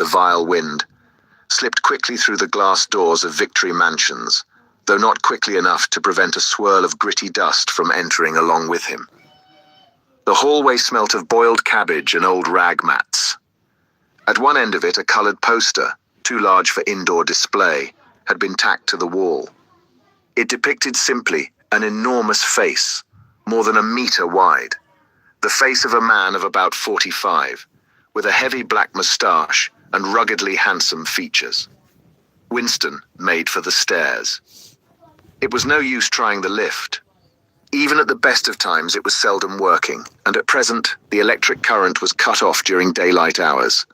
the vile wind, slipped quickly through the glass doors of Victory Mansions, though not quickly enough to prevent a swirl of gritty dust from entering along with him. The hallway smelt of boiled cabbage and old rag mats. At one end of it, a coloured poster, too large for indoor display, had been tacked to the wall. It depicted simply an enormous face, more than a metre wide. The face of a man of about 45, with a heavy black moustache and ruggedly handsome features. Winston made for the stairs. It was no use trying the lift. Even at the best of times, it was seldom working, and at present, the electric current was cut off during daylight hours.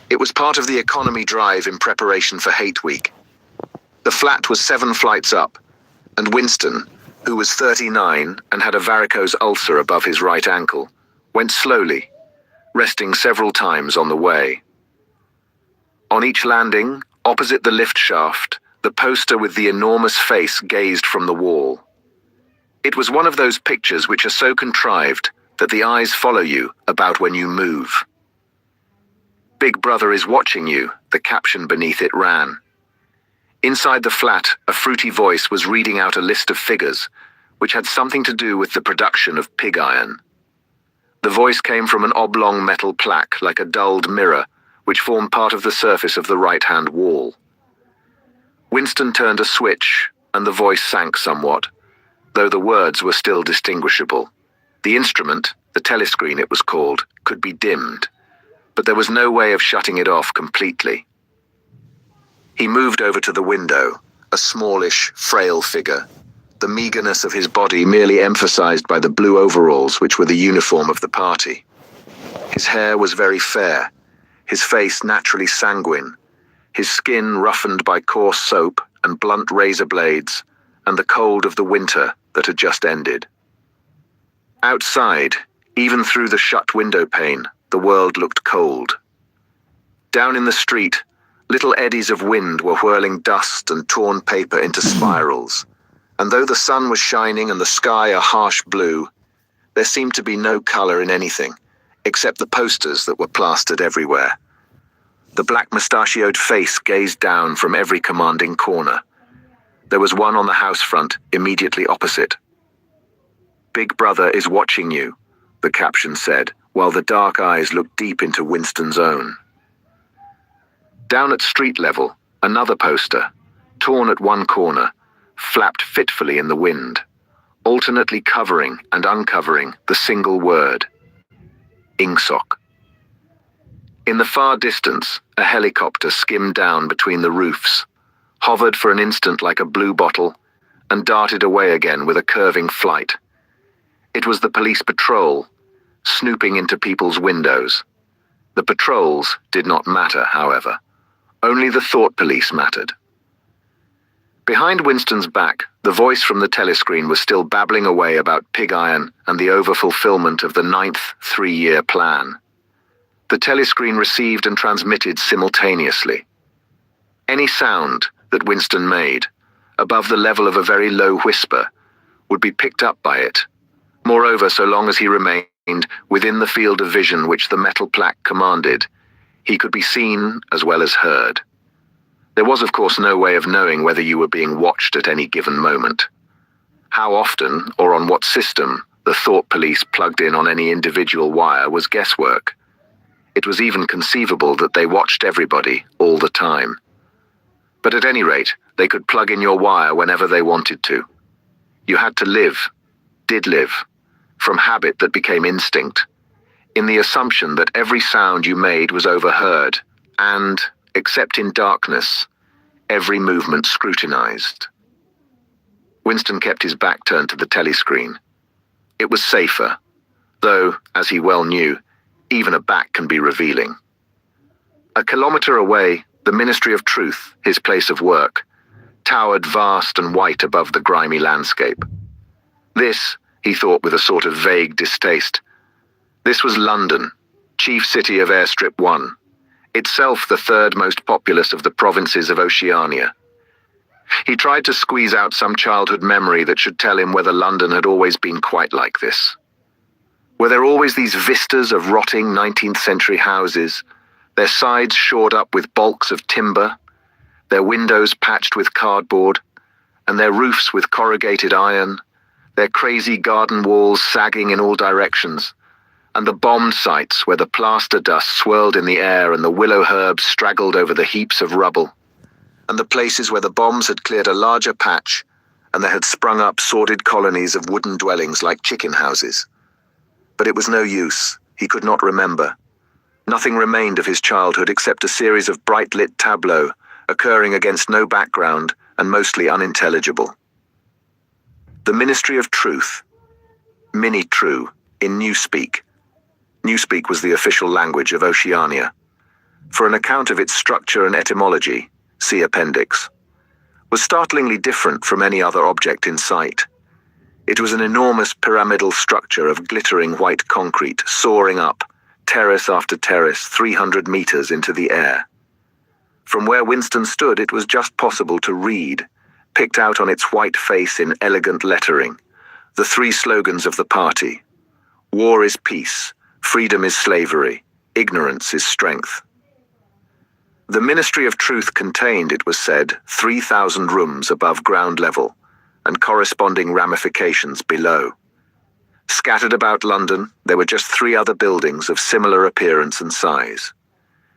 It was part of the economy drive in preparation for Hate Week. The flat was 7 flights up, and Winston, who was 39 and had a varicose ulcer above his right ankle, went slowly, resting several times on the way. On each landing, opposite the lift shaft, the poster with the enormous face gazed from the wall. It was one of those pictures which are so contrived that the eyes follow you about when you move. "Big Brother is watching you," the caption beneath it ran. Inside the flat, a fruity voice was reading out a list of figures, which had something to do with the production of pig iron. The voice came from an oblong metal plaque like a dulled mirror, which formed part of the surface of the right-hand wall. Winston turned a switch, and the voice sank somewhat, though the words were still distinguishable. The instrument, the telescreen it was called, could be dimmed, but there was no way of shutting it off completely. He moved over to the window, a smallish, frail figure, the meagerness of his body merely emphasized by the blue overalls which were the uniform of the party. His hair was very fair, his face naturally sanguine, his skin roughened by coarse soap and blunt razor blades, and the cold of the winter that had just ended. Outside, even through the shut window pane, the world looked cold. Down in the street, little eddies of wind were whirling dust and torn paper into spirals, and though the sun was shining and the sky a harsh blue, there seemed to be no colour in anything, except the posters that were plastered everywhere. The black mustachioed face gazed down from every commanding corner. There was one on the house front, immediately opposite. "Big Brother is watching you," the caption said, while the dark eyes looked deep into Winston's own. Down at street level, another poster, torn at one corner, flapped fitfully in the wind, alternately covering and uncovering the single word, Ingsoc. In the far distance, a helicopter skimmed down between the roofs, hovered for an instant like a blue bottle, and darted away again with a curving flight. It was the police patrol, snooping into people's windows. The patrols did not matter, however. Only the thought police mattered. Behind Winston's back, the voice from the telescreen was still babbling away about pig iron and the overfulfillment of the 9th 3-year plan. The telescreen received and transmitted simultaneously. Any sound that Winston made, above the level of a very low whisper, would be picked up by it. Moreover, so long as he remained within the field of vision which the metal plaque commanded, he could be seen as well as heard. There was, of course, no way of knowing whether you were being watched at any given moment. How often, or on what system, the thought police plugged in on any individual wire was guesswork. It was even conceivable that they watched everybody, all the time. But at any rate, they could plug in your wire whenever they wanted to. You had to live, did live, from habit that became instinct, in the assumption that every sound you made was overheard, and, except in darkness, every movement scrutinized. Winston kept his back turned to the telescreen. It was safer, though, as he well knew, even a back can be revealing. A kilometre away, the Ministry of Truth, his place of work, towered vast and white above the grimy landscape. This, he thought with a sort of vague distaste, this was London, chief city of Airstrip 1, itself the 3rd most populous of the provinces of Oceania. He tried to squeeze out some childhood memory that should tell him whether London had always been quite like this. Were there always these vistas of rotting 19th century houses, their sides shored up with balks of timber, their windows patched with cardboard, and their roofs with corrugated iron, their crazy garden walls sagging in all directions, and the bombed sites where the plaster dust swirled in the air and the willow herbs straggled over the heaps of rubble, and the places where the bombs had cleared a larger patch and there had sprung up sordid colonies of wooden dwellings like chicken houses. But it was no use. He could not remember. Nothing remained of his childhood except a series of bright-lit tableaux, occurring against no background and mostly unintelligible. The Ministry of Truth, Mini-True, in Newspeak. Newspeak was the official language of Oceania. For an account of its structure and etymology, see Appendix, was startlingly different from any other object in sight. It was an enormous pyramidal structure of glittering white concrete, soaring up, terrace after terrace, 300 meters into the air. From where Winston stood, it was just possible to read, picked out on its white face in elegant lettering, the three slogans of the party: war is peace, freedom is slavery, ignorance is strength. The Ministry of Truth contained, it was said, 3,000 rooms above ground level, and corresponding ramifications below. Scattered about London, there were just 3 other buildings of similar appearance and size.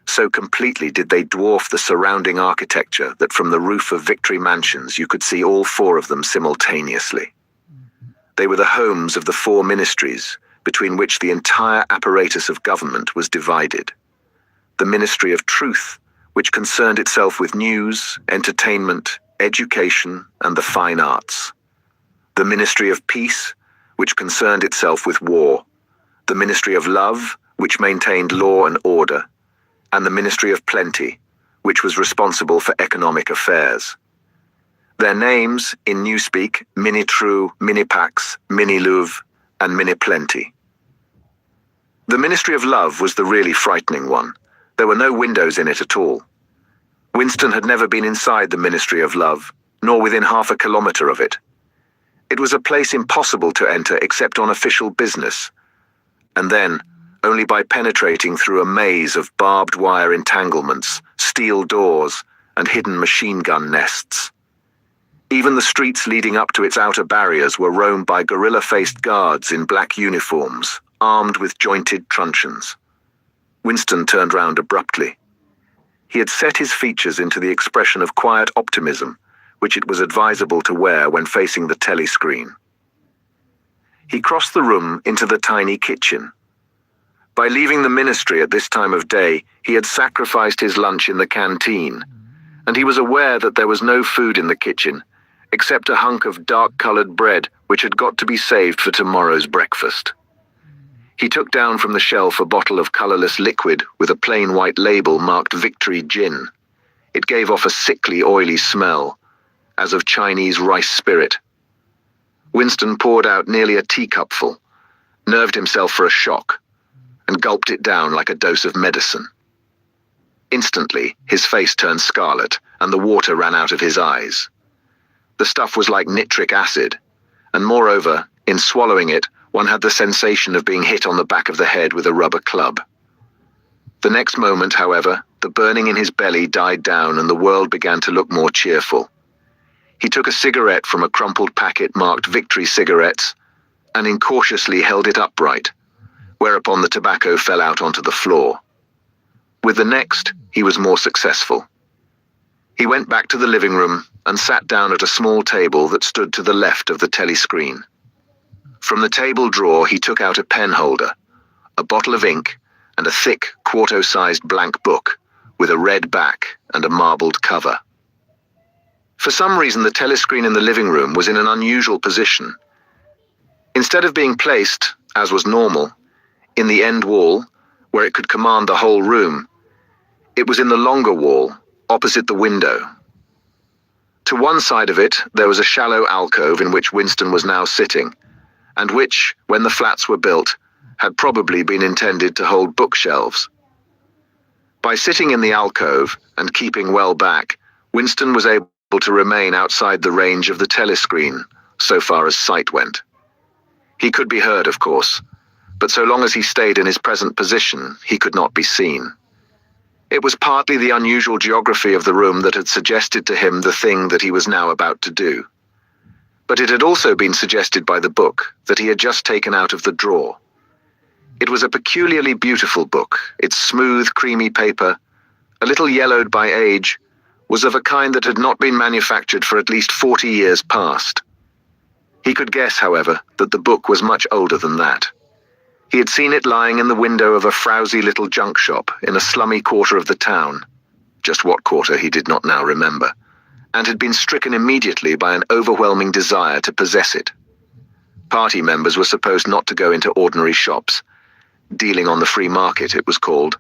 So completely did they dwarf the surrounding architecture that from the roof of Victory Mansions you could see all 4 of them simultaneously. They were the homes of the 4 ministries, between which the entire apparatus of government was divided. The Ministry of Truth, which concerned itself with news, entertainment, education, and the fine arts. The Ministry of Peace, which concerned itself with war. The Ministry of Love, which maintained law and order. And the Ministry of Plenty, which was responsible for economic affairs. Their names, in Newspeak, Mini-True, Mini-Pax, Mini-Louvre, and Mini-Plenty. The Ministry of Love was the really frightening one. There were no windows in it at all. Winston had never been inside the Ministry of Love, nor within half a kilometer of it. It was a place impossible to enter except on official business, and then only by penetrating through a maze of barbed wire entanglements, steel doors, and hidden machine gun nests. Even the streets leading up to its outer barriers were roamed by gorilla-faced guards in black uniforms, armed with jointed truncheons. Winston turned round abruptly. He had set his features into the expression of quiet optimism, which it was advisable to wear when facing the telescreen. He crossed the room into the tiny kitchen. By leaving the ministry at this time of day, he had sacrificed his lunch in the canteen, and he was aware that there was no food in the kitchen, except a hunk of dark-colored bread which had got to be saved for tomorrow's breakfast. He took down from the shelf a bottle of colorless liquid with a plain white label marked Victory Gin. It gave off a sickly, oily smell, as of Chinese rice spirit. Winston poured out nearly a teacupful, nerved himself for a shock, and gulped it down like a dose of medicine. Instantly, his face turned scarlet, and the water ran out of his eyes. The stuff was like nitric acid, and moreover, in swallowing it, one had the sensation of being hit on the back of the head with a rubber club. The next moment, however, the burning in his belly died down and the world began to look more cheerful. He took a cigarette from a crumpled packet marked Victory Cigarettes and incautiously held it upright, whereupon the tobacco fell out onto the floor. With the next, he was more successful. He went back to the living room and sat down at a small table that stood to the left of the telescreen. From the table drawer he took out a pen holder, a bottle of ink, and a thick, quarto-sized blank book with a red back and a marbled cover. For some reason the telescreen in the living room was in an unusual position. Instead of being placed, as was normal, in the end wall, where it could command the whole room, it was in the longer wall, opposite the window. To one side of it there was a shallow alcove in which Winston was now sitting, and which, when the flats were built, had probably been intended to hold bookshelves. By sitting in the alcove and keeping well back, Winston was able to remain outside the range of the telescreen, so far as sight went. He could be heard, of course, but so long as he stayed in his present position, he could not be seen. It was partly the unusual geography of the room that had suggested to him the thing that he was now about to do. But it had also been suggested by the book that he had just taken out of the drawer. It was a peculiarly beautiful book. Its smooth, creamy paper, a little yellowed by age, was of a kind that had not been manufactured for at least 40 years past. He could guess, however, that the book was much older than that. He had seen it lying in the window of a frowsy little junk shop in a slummy quarter of the town, just what quarter he did not now remember, and had been stricken immediately by an overwhelming desire to possess it. Party members were supposed not to go into ordinary shops. Dealing on the free market, it was called.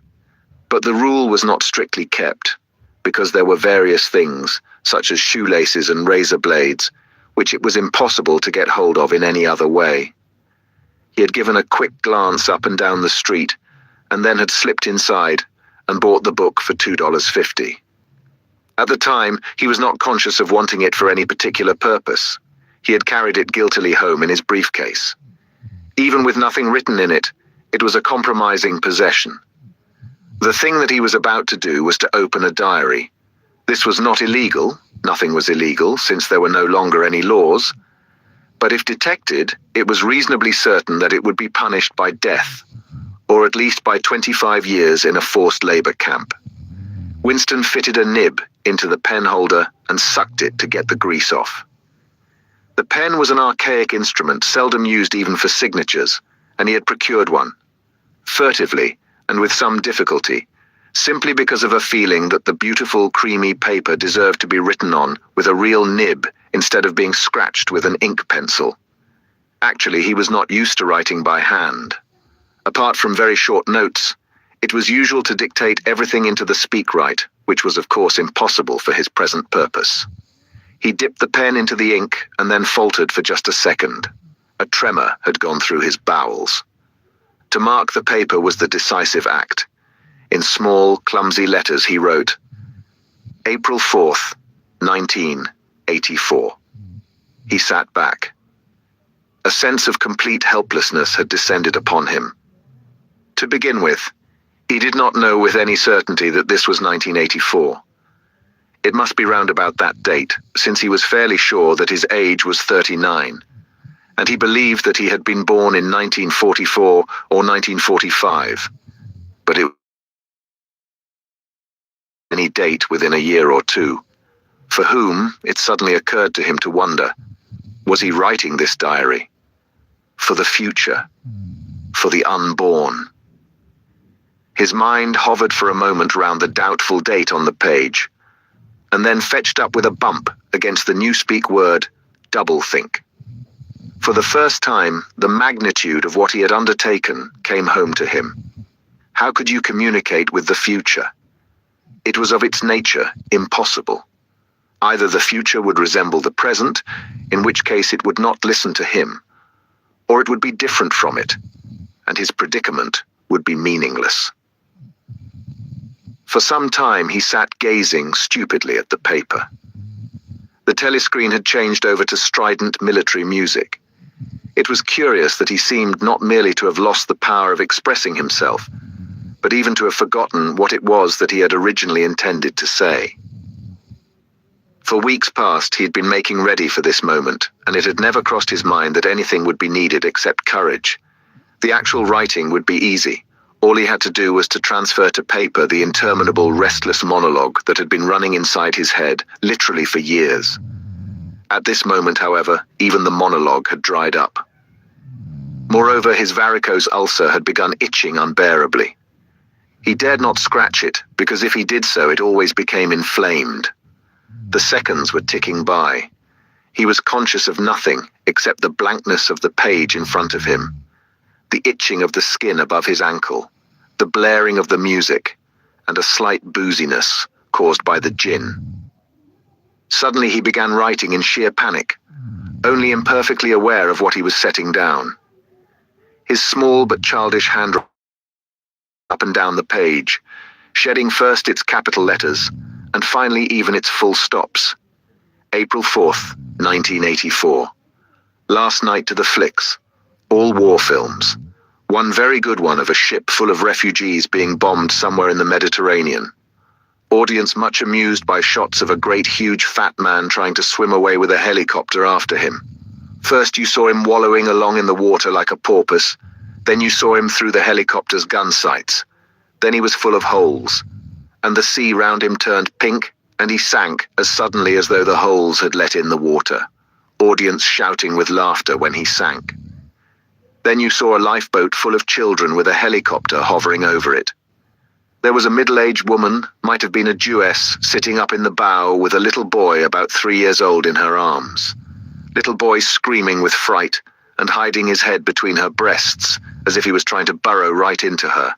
But the rule was not strictly kept, because there were various things, such as shoelaces and razor blades, which it was impossible to get hold of in any other way. He had given a quick glance up and down the street, and then had slipped inside and bought the book for $2.50. At the time, he was not conscious of wanting it for any particular purpose. He had carried it guiltily home in his briefcase. Even with nothing written in it, it was a compromising possession. The thing that he was about to do was to open a diary. This was not illegal. Nothing was illegal, since there were no longer any laws. But if detected, it was reasonably certain that it would be punished by death, or at least by 25 years in a forced labor camp. Winston fitted a nib into the pen holder and sucked it to get the grease off. The pen was an archaic instrument, seldom used even for signatures, and he had procured one, furtively and with some difficulty, simply because of a feeling that the beautiful, creamy paper deserved to be written on with a real nib instead of being scratched with an ink pencil. Actually, he was not used to writing by hand. Apart from very short notes, it was usual to dictate everything into the speakwrite, which was of course impossible for his present purpose. He dipped the pen into the ink and then faltered for just a second. A tremor had gone through his bowels. To mark the paper was the decisive act. In small, clumsy letters he wrote, April 4th, 1984. He sat back. A sense of complete helplessness had descended upon him. To begin with, he did not know with any certainty that this was 1984. It must be round about that date, since he was fairly sure that his age was 39, and he believed that he had been born in 1944 or 1945. But it any date within a year or two. For whom, it suddenly occurred to him to wonder, was he writing this diary? For the future? For the unborn? His mind hovered for a moment round the doubtful date on the page, and then fetched up with a bump against the newspeak word, doublethink. For the first time, the magnitude of what he had undertaken came home to him. How could you communicate with the future? It was of its nature impossible. Either the future would resemble the present, in which case it would not listen to him, or it would be different from it, and his predicament would be meaningless. For some time he sat gazing stupidly at the paper. The telescreen had changed over to strident military music. It was curious that he seemed not merely to have lost the power of expressing himself, but even to have forgotten what it was that he had originally intended to say. For weeks past he had been making ready for this moment, and it had never crossed his mind that anything would be needed except courage. The actual writing would be easy. All he had to do was to transfer to paper the interminable restless monologue that had been running inside his head, literally for years. At this moment, however, even the monologue had dried up. Moreover, his varicose ulcer had begun itching unbearably. He dared not scratch it, because if he did so, it always became inflamed. The seconds were ticking by. He was conscious of nothing except the blankness of the page in front of him, the itching of the skin above his ankle, the blaring of the music, and a slight booziness caused by the gin. Suddenly he began writing in sheer panic, only imperfectly aware of what he was setting down. His small but childish hand up and down the page, shedding first its capital letters, and finally even its full stops. April 4th, 1984. Last night to the flicks. All war films. One very good one of a ship full of refugees being bombed somewhere in the Mediterranean. audience much amused by shots of a great huge fat man trying to swim away with a helicopter after him. First you saw him wallowing along in the water like a porpoise, then you saw him through the helicopter's gun sights. Then he was full of holes, and the sea round him turned pink, and he sank as suddenly as though the holes had let in the water, audience shouting with laughter when he sank. Then you saw a lifeboat full of children with a helicopter hovering over it. There was a middle-aged woman, might have been a Jewess, sitting up in the bow with a little boy about 3 years old in her arms. Little boy screaming with fright and hiding his head between her breasts as if he was trying to burrow right into her,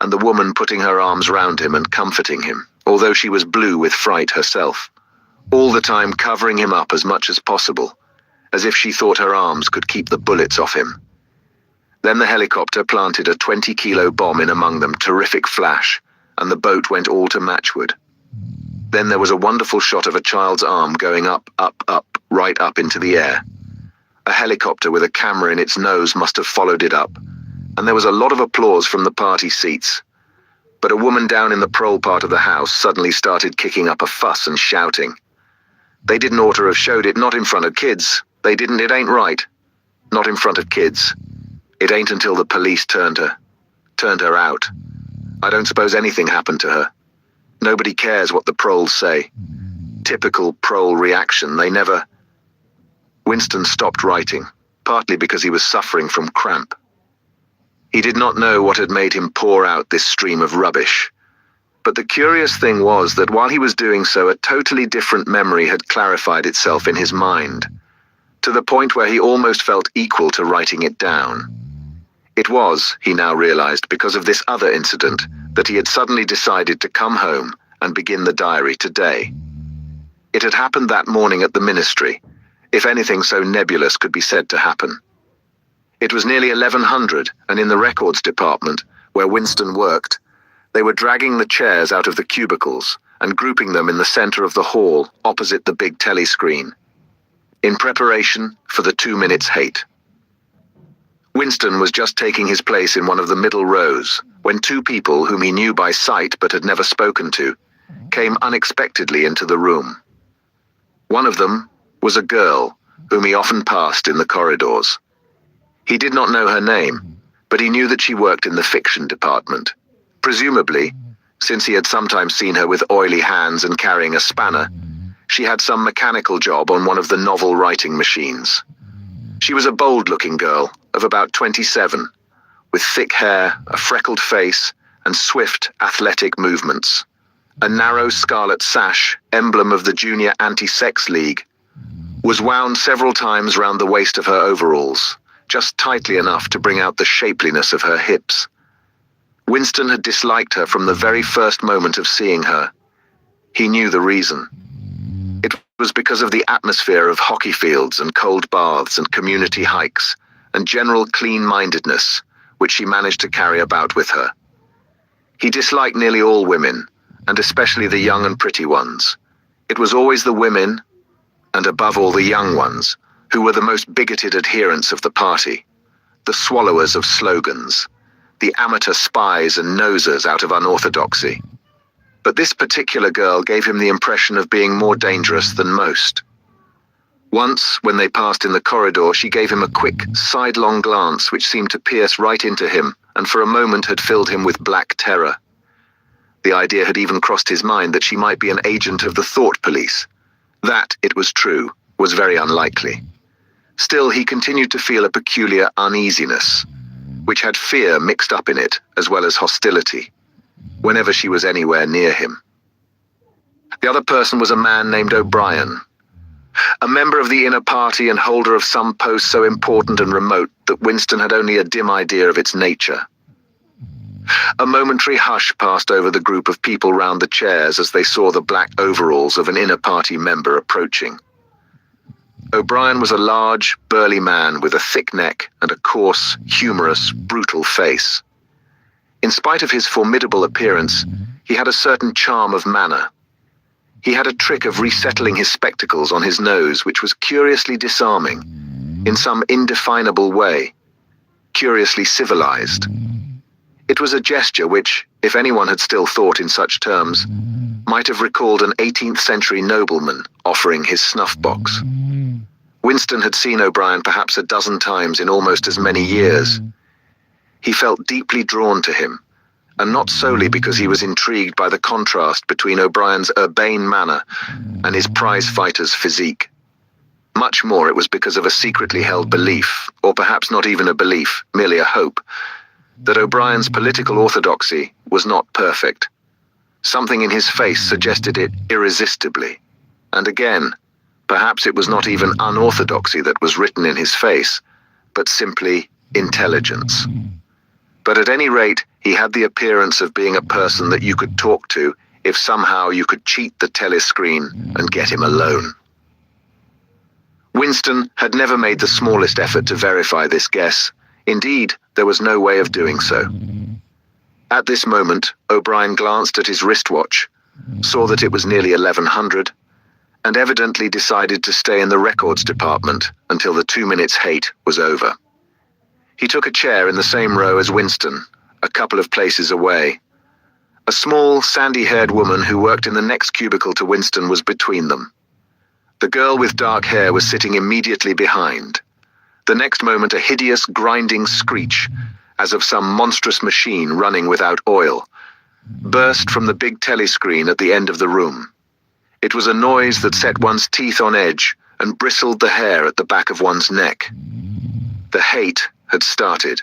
and the woman putting her arms round him and comforting him, although she was blue with fright herself, all the time covering him up as much as possible, as if she thought her arms could keep the bullets off him. Then the helicopter planted a 20-kilo bomb in among them, terrific flash, and the boat went all to matchwood. Then there was a wonderful shot of a child's arm going up, right up into the air. A helicopter with a camera in its nose must have followed it up, and there was a lot of applause from the party seats. But a woman down in the prole part of the house suddenly started kicking up a fuss and shouting. They didn't ought to have showed it, not in front of kids. They didn't, it ain't right. Not in front of kids. It ain't until the police turned her out. I don't suppose anything happened to her. Nobody cares what the proles say. Typical prole reaction, they never... Winston stopped writing, partly because he was suffering from cramp. He did not know what had made him pour out this stream of rubbish. But the curious thing was that while he was doing so, a totally different memory had clarified itself in his mind, to the point where he almost felt equal to writing it down. It was, he now realized, because of this other incident that he had suddenly decided to come home and begin the diary today. It had happened that morning at the ministry, if anything so nebulous could be said to happen. It was nearly 1100, and in the records department, where Winston worked, they were dragging the chairs out of the cubicles and grouping them in the center of the hall opposite the big telescreen, in preparation for the 2 minutes hate. Winston was just taking his place in one of the middle rows when two people whom he knew by sight but had never spoken to came unexpectedly into the room. One of them was a girl whom he often passed in the corridors. He did not know her name, but he knew that she worked in the fiction department. Presumably, since he had sometimes seen her with oily hands and carrying a spanner, she had some mechanical job on one of the novel writing machines. She was a bold-looking girl of about 27, with thick hair, a freckled face, and swift, athletic movements. A narrow scarlet sash, emblem of the Junior Anti-Sex League, was wound several times round the waist of her overalls, just tightly enough to bring out the shapeliness of her hips. Winston had disliked her from the very first moment of seeing her. He knew the reason. It was because of the atmosphere of hockey fields and cold baths and community hikes and general clean-mindedness which she managed to carry about with her. He disliked nearly all women, and especially the young and pretty ones. It was always the women, and above all the young ones, who were the most bigoted adherents of the party, the swallowers of slogans, the amateur spies and nosers out of unorthodoxy. But this particular girl gave him the impression of being more dangerous than most. Once, when they passed in the corridor, she gave him a quick, sidelong glance which seemed to pierce right into him, and for a moment had filled him with black terror. The idea had even crossed his mind that she might be an agent of the thought police. That, it was true, was very unlikely. Still, he continued to feel a peculiar uneasiness, which had fear mixed up in it, as well as hostility, whenever she was anywhere near him. The other person was a man named O'Brien, a member of the inner party and holder of some post so important and remote that Winston had only a dim idea of its nature. A momentary hush passed over the group of people round the chairs as they saw the black overalls of an inner party member approaching. O'Brien was a large, burly man with a thick neck and a coarse, humorous, brutal face. In spite of his formidable appearance, he had a certain charm of manner. He had a trick of resettling his spectacles on his nose which was curiously disarming, in some indefinable way, curiously civilized. It was a gesture which, if anyone had still thought in such terms, might have recalled an 18th century nobleman offering his snuff box. Winston had seen O'Brien perhaps a dozen times in almost as many years. He felt deeply drawn to him, and not solely because he was intrigued by the contrast between O'Brien's urbane manner and his prize-fighter's physique. Much more it was because of a secretly held belief, or perhaps not even a belief, merely a hope, that O'Brien's political orthodoxy was not perfect. Something in his face suggested it irresistibly. And again, perhaps it was not even unorthodoxy that was written in his face, but simply intelligence. But at any rate, he had the appearance of being a person that you could talk to if somehow you could cheat the telescreen and get him alone. Winston had never made the smallest effort to verify this guess. Indeed, there was no way of doing so. At this moment, O'Brien glanced at his wristwatch, saw that it was nearly 1100, and evidently decided to stay in the records department until the 2 minutes hate was over. He took a chair in the same row as Winston, a couple of places away. A small, sandy-haired woman who worked in the next cubicle to Winston was between them. The girl with dark hair was sitting immediately behind. The next moment, a hideous, grinding screech, as of some monstrous machine running without oil, burst from the big telescreen at the end of the room. It was a noise that set one's teeth on edge and bristled the hair at the back of one's neck. The hate had started.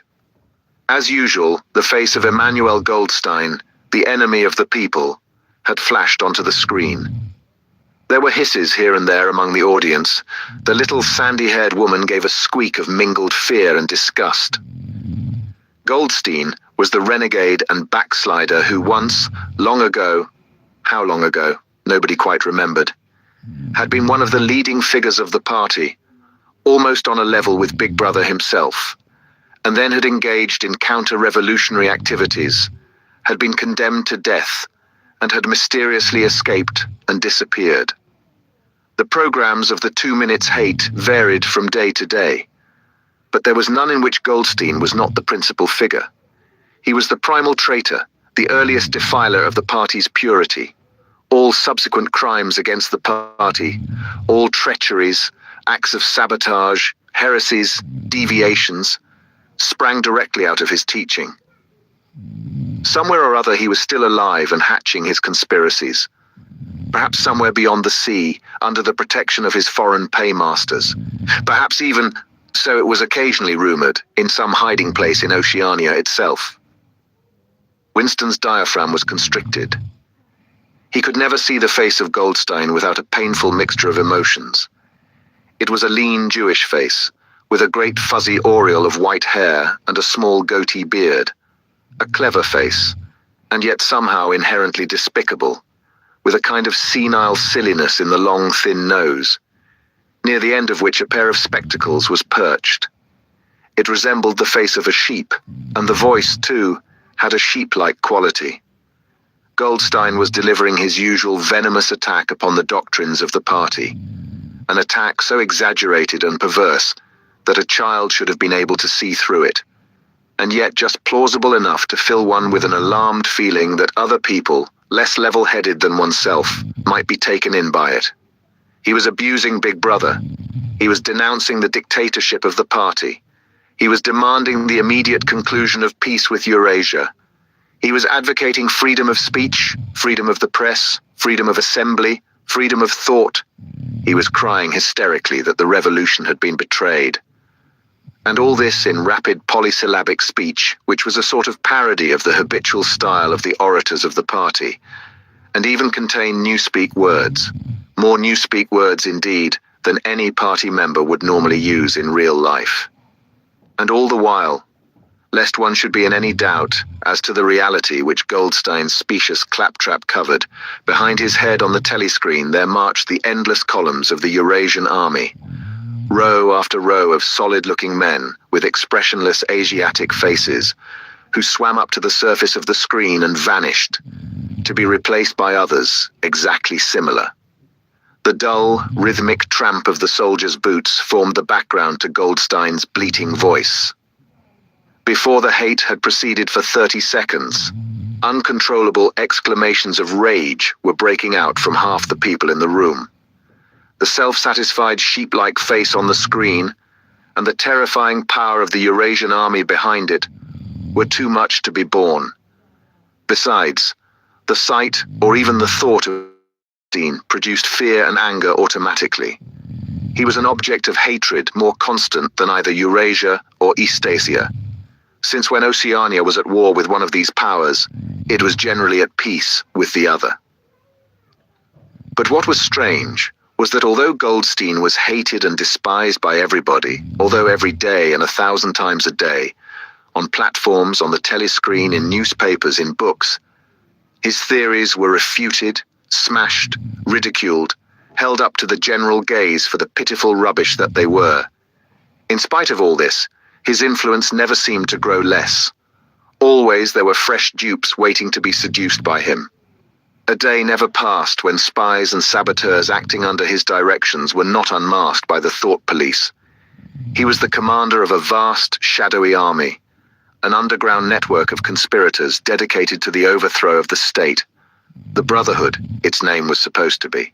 As usual, the face of Emmanuel Goldstein, the enemy of the people, had flashed onto the screen. There were hisses here and there among the audience. The little sandy-haired woman gave a squeak of mingled fear and disgust. Goldstein was the renegade and backslider who once, long ago, how long ago, nobody quite remembered, had been one of the leading figures of the party, almost on a level with Big Brother himself, and then had engaged in counter-revolutionary activities, had been condemned to death, and had mysteriously escaped and disappeared. The programs of the 2 minutes hate varied from day to day, but there was none in which Goldstein was not the principal figure. He was the primal traitor, the earliest defiler of the party's purity. All subsequent crimes against the party, all treacheries, acts of sabotage, heresies, deviations, sprang directly out of his teaching. Somewhere or other he was still alive and hatching his conspiracies. Perhaps somewhere beyond the sea, under the protection of his foreign paymasters. Perhaps even, so it was occasionally rumored, in some hiding place in Oceania itself. Winston's diaphragm was constricted. He could never see the face of Goldstein without a painful mixture of emotions. It was a lean Jewish face, with a great fuzzy aureole of white hair and a small goatee beard. A clever face, and yet somehow inherently despicable, with a kind of senile silliness in the long, thin nose, near the end of which a pair of spectacles was perched. It resembled the face of a sheep, and the voice, too, had a sheep-like quality. Goldstein was delivering his usual venomous attack upon the doctrines of the party, an attack so exaggerated and perverse that a child should have been able to see through it, and yet just plausible enough to fill one with an alarmed feeling that other people, less level-headed than oneself, might be taken in by it. He was abusing Big Brother. He was denouncing the dictatorship of the party. He was demanding the immediate conclusion of peace with Eurasia. He was advocating freedom of speech, freedom of the press, freedom of assembly, freedom of thought. He was crying hysterically that the revolution had been betrayed. And all this in rapid polysyllabic speech, which was a sort of parody of the habitual style of the orators of the party, and even contained newspeak words, more newspeak words indeed than any party member would normally use in real life. And all the while, lest one should be in any doubt as to the reality which Goldstein's specious claptrap covered, behind his head on the telescreen there marched the endless columns of the Eurasian army, row after row of solid-looking men with expressionless Asiatic faces, who swam up to the surface of the screen and vanished, to be replaced by others exactly similar. The dull, rhythmic tramp of the soldiers' boots formed the background to Goldstein's bleating voice. Before the hate had proceeded for 30 seconds, Uncontrollable exclamations of rage were breaking out from half the people in the room. The self-satisfied sheep-like face on the screen and the terrifying power of the Eurasian army behind it were too much to be borne. Besides, the sight or even the thought of Goldstein produced fear and anger automatically. He was an object of hatred more constant than either Eurasia or Eastasia. Since when Oceania was at war with one of these powers, it was generally at peace with the other. But what was strange was that although Goldstein was hated and despised by everybody, although every day and 1,000 times a day, on platforms, on the telescreen, in newspapers, in books, his theories were refuted, smashed, ridiculed, held up to the general gaze for the pitiful rubbish that they were. In spite of all this, his influence never seemed to grow less. Always there were fresh dupes waiting to be seduced by him. A day never passed when spies and saboteurs acting under his directions were not unmasked by the thought police. He was the commander of a vast, shadowy army, an underground network of conspirators dedicated to the overthrow of the state. The Brotherhood, its name was supposed to be.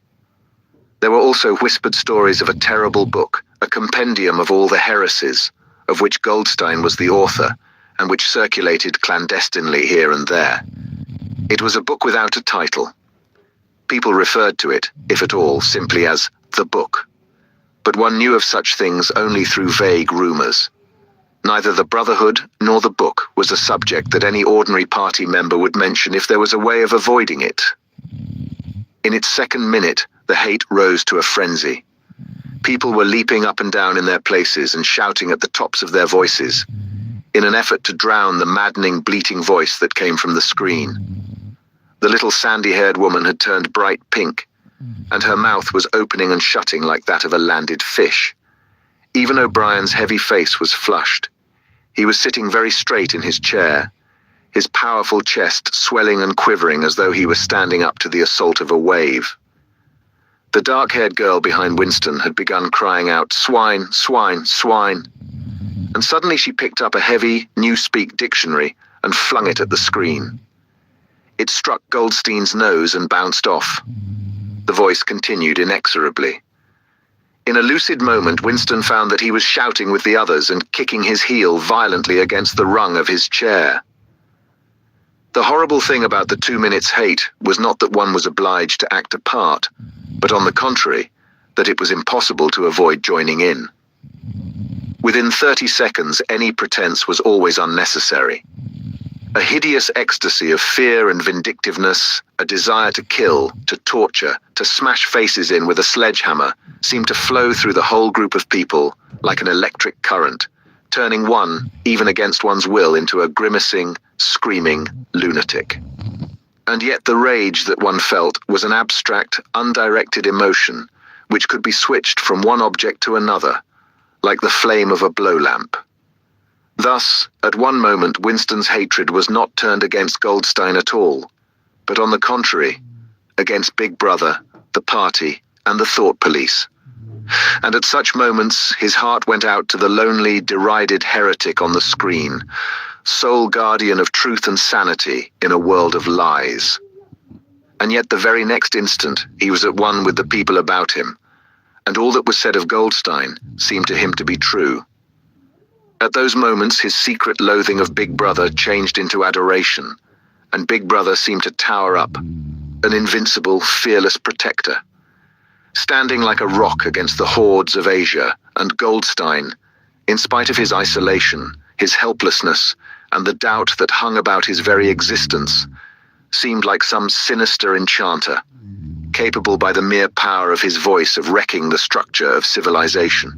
There were also whispered stories of a terrible book, a compendium of all the heresies, of which Goldstein was the author, and which circulated clandestinely here and there. It was a book without a title. People referred to it, if at all, simply as the book. But one knew of such things only through vague rumors. Neither the Brotherhood nor the book was a subject that any ordinary party member would mention if there was a way of avoiding it. In its second minute, the hate rose to a frenzy. People were leaping up and down in their places and shouting at the tops of their voices, in an effort to drown the maddening, bleating voice that came from the screen. The little sandy-haired woman had turned bright pink, and her mouth was opening and shutting like that of a landed fish. Even O'Brien's heavy face was flushed. He was sitting very straight in his chair, his powerful chest swelling and quivering as though he was standing up to the assault of a wave. The dark-haired girl behind Winston had begun crying out, "Swine, swine, swine." And suddenly she picked up a heavy Newspeak dictionary and flung it at the screen. It struck Goldstein's nose and bounced off. The voice continued inexorably. In a lucid moment, Winston found that he was shouting with the others and kicking his heel violently against the rung of his chair. The horrible thing about the 2 minutes hate was not that one was obliged to act a part, but on the contrary, that it was impossible to avoid joining in. Within 30 seconds, any pretense was always unnecessary. A hideous ecstasy of fear and vindictiveness, a desire to kill, to torture, to smash faces in with a sledgehammer, seemed to flow through the whole group of people like an electric current, turning one, even against one's will, into a grimacing, screaming lunatic. And yet the rage that one felt was an abstract, undirected emotion which could be switched from one object to another, like the flame of a blow lamp. Thus, at one moment, Winston's hatred was not turned against Goldstein at all, but on the contrary, against Big Brother, the party, and the thought police. And at such moments, his heart went out to the lonely, derided heretic on the screen, sole guardian of truth and sanity in a world of lies. And yet the very next instant, he was at one with the people about him, and all that was said of Goldstein seemed to him to be true. At those moments, his secret loathing of Big Brother changed into adoration, and Big Brother seemed to tower up, an invincible, fearless protector, standing like a rock against the hordes of Asia. And Goldstein, in spite of his isolation, his helplessness, and the doubt that hung about his very existence, seemed like some sinister enchanter, capable by the mere power of his voice of wrecking the structure of civilization.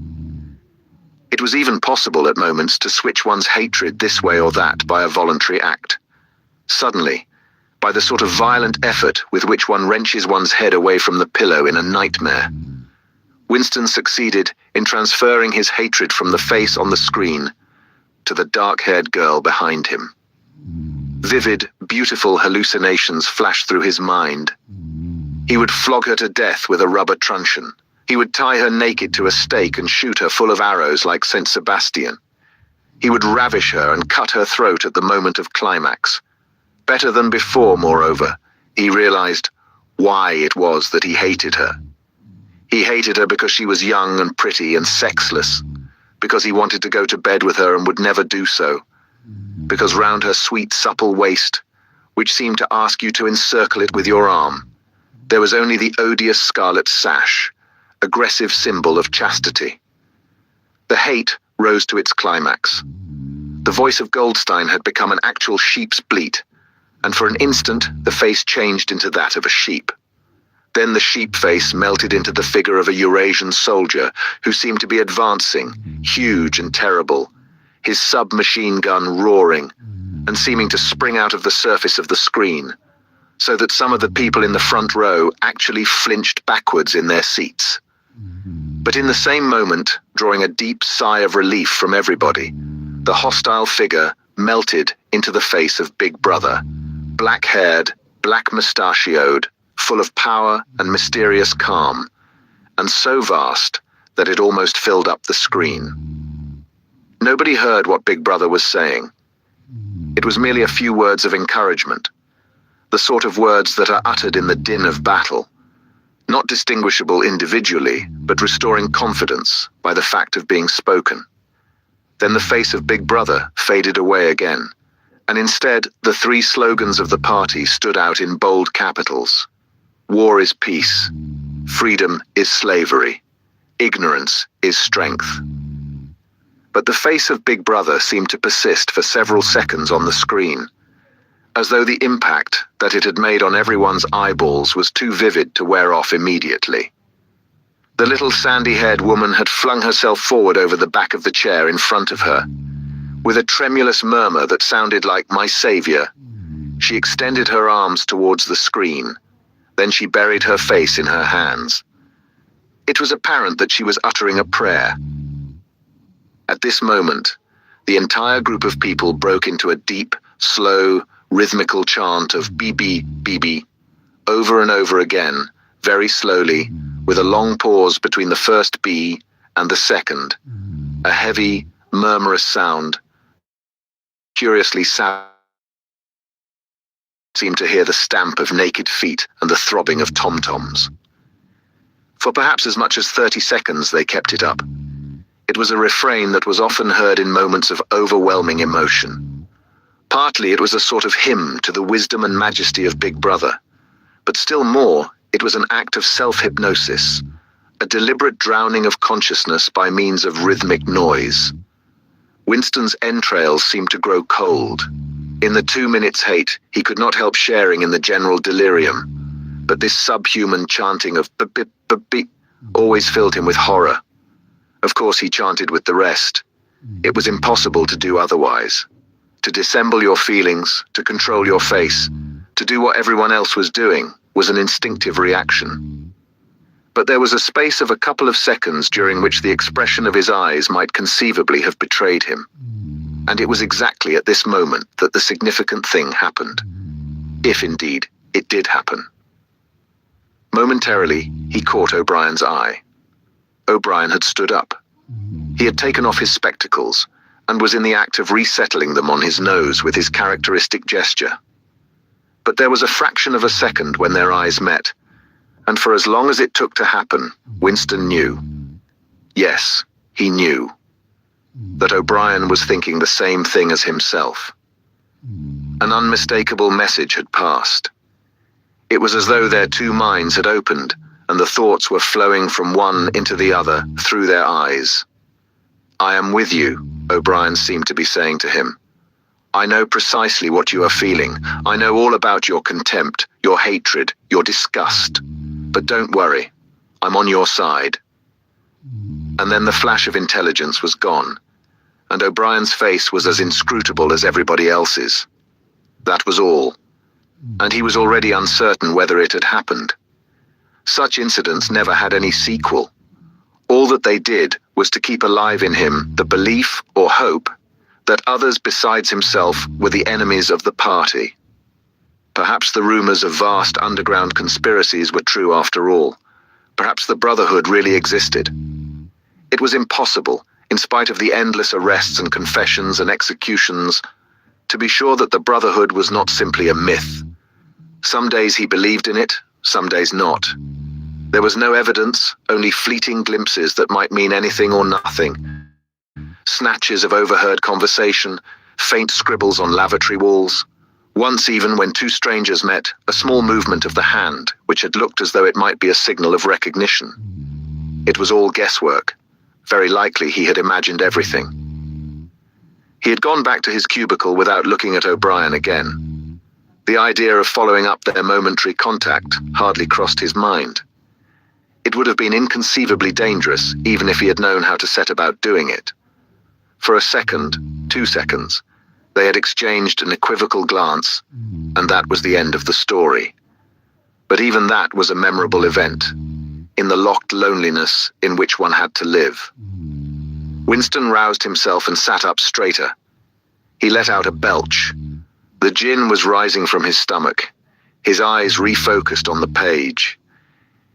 It was even possible at moments to switch one's hatred this way or that by a voluntary act. Suddenly, by the sort of violent effort with which one wrenches one's head away from the pillow in a nightmare. Winston succeeded in transferring his hatred from the face on the screen to the dark-haired girl behind him. Vivid, beautiful hallucinations flashed through his mind. He would flog her to death with a rubber truncheon. He would tie her naked to a stake and shoot her full of arrows like Saint Sebastian. He would ravish her and cut her throat at the moment of climax. Better than before, moreover, he realized why it was that he hated her. He hated her because she was young and pretty and sexless, because he wanted to go to bed with her and would never do so, because round her sweet, supple waist, which seemed to ask you to encircle it with your arm, there was only the odious scarlet sash, aggressive symbol of chastity. The hate rose to its climax. The voice of Goldstein had become an actual sheep's bleat, and for an instant the face changed into that of a sheep. Then the sheep face melted into the figure of a Eurasian soldier who seemed to be advancing, huge and terrible, his submachine gun roaring and seeming to spring out of the surface of the screen, so that some of the people in the front row actually flinched backwards in their seats. But in the same moment, drawing a deep sigh of relief from everybody, the hostile figure melted into the face of Big Brother, black-haired, black-mustachioed, full of power and mysterious calm, and so vast that it almost filled up the screen. Nobody heard what Big Brother was saying. It was merely a few words of encouragement, the sort of words that are uttered in the din of battle, not distinguishable individually, but restoring confidence by the fact of being spoken. Then the face of Big Brother faded away again, and instead the three slogans of the party stood out in bold capitals. War is peace. Freedom is slavery. Ignorance is strength. But the face of Big Brother seemed to persist for several seconds on the screen, as though the impact that it had made on everyone's eyeballs was too vivid to wear off immediately. The little sandy-haired woman had flung herself forward over the back of the chair in front of her. With a tremulous murmur that sounded like "my savior," she extended her arms towards the screen. Then she buried her face in her hands. It was apparent that she was uttering a prayer. At this moment, the entire group of people broke into a deep, slow, rhythmical chant of "Bibi, Bibi," over and over again, very slowly, with a long pause between the first B and the second, a heavy, murmurous sound. Curiously seemed to hear the stamp of naked feet and the throbbing of tom-toms. For perhaps as much as 30 seconds they kept it up. It was a refrain that was often heard in moments of overwhelming emotion. Partly it was a sort of hymn to the wisdom and majesty of Big Brother, but still more, it was an act of self-hypnosis, a deliberate drowning of consciousness by means of rhythmic noise. Winston's entrails seemed to grow cold. In the 2 minutes' hate, he could not help sharing in the general delirium, but this subhuman chanting of "b-b-b-b" always filled him with horror. Of course, he chanted with the rest. It was impossible to do otherwise. To dissemble your feelings, to control your face, to do what everyone else was doing, was an instinctive reaction. But there was a space of a couple of seconds during which the expression of his eyes might conceivably have betrayed him. And it was exactly at this moment that the significant thing happened. If indeed it did happen. Momentarily, he caught O'Brien's eye. O'Brien had stood up. He had taken off his spectacles and was in the act of resettling them on his nose with his characteristic gesture. But there was a fraction of a second when their eyes met, and for as long as it took to happen, Winston knew. Yes, he knew. That O'Brien was thinking the same thing as himself. An unmistakable message had passed. It was as though their two minds had opened, and the thoughts were flowing from one into the other through their eyes. "I am with you," O'Brien seemed to be saying to him. "I know precisely what you are feeling. I know all about your contempt, your hatred, your disgust. But don't worry, I'm on your side." And then the flash of intelligence was gone, and O'Brien's face was as inscrutable as everybody else's. That was all, and he was already uncertain whether it had happened. Such incidents never had any sequel. All that they did was to keep alive in him the belief or hope that others besides himself were the enemies of the party. Perhaps the rumors of vast underground conspiracies were true after all. Perhaps the Brotherhood really existed. It was impossible, in spite of the endless arrests and confessions and executions, to be sure that the Brotherhood was not simply a myth. Some days he believed in it, some days not. There was no evidence, only fleeting glimpses that might mean anything or nothing. Snatches of overheard conversation, faint scribbles on lavatory walls. Once even, when two strangers met, a small movement of the hand, which had looked as though it might be a signal of recognition. It was all guesswork. Very likely he had imagined everything. He had gone back to his cubicle without looking at O'Brien again. The idea of following up their momentary contact hardly crossed his mind. It would have been inconceivably dangerous, even if he had known how to set about doing it. For a second, 2 seconds, they had exchanged an equivocal glance, and that was the end of the story. But even that was a memorable event, in the locked loneliness in which one had to live. Winston roused himself and sat up straighter. He let out a belch. The gin was rising from his stomach, his eyes refocused on the page.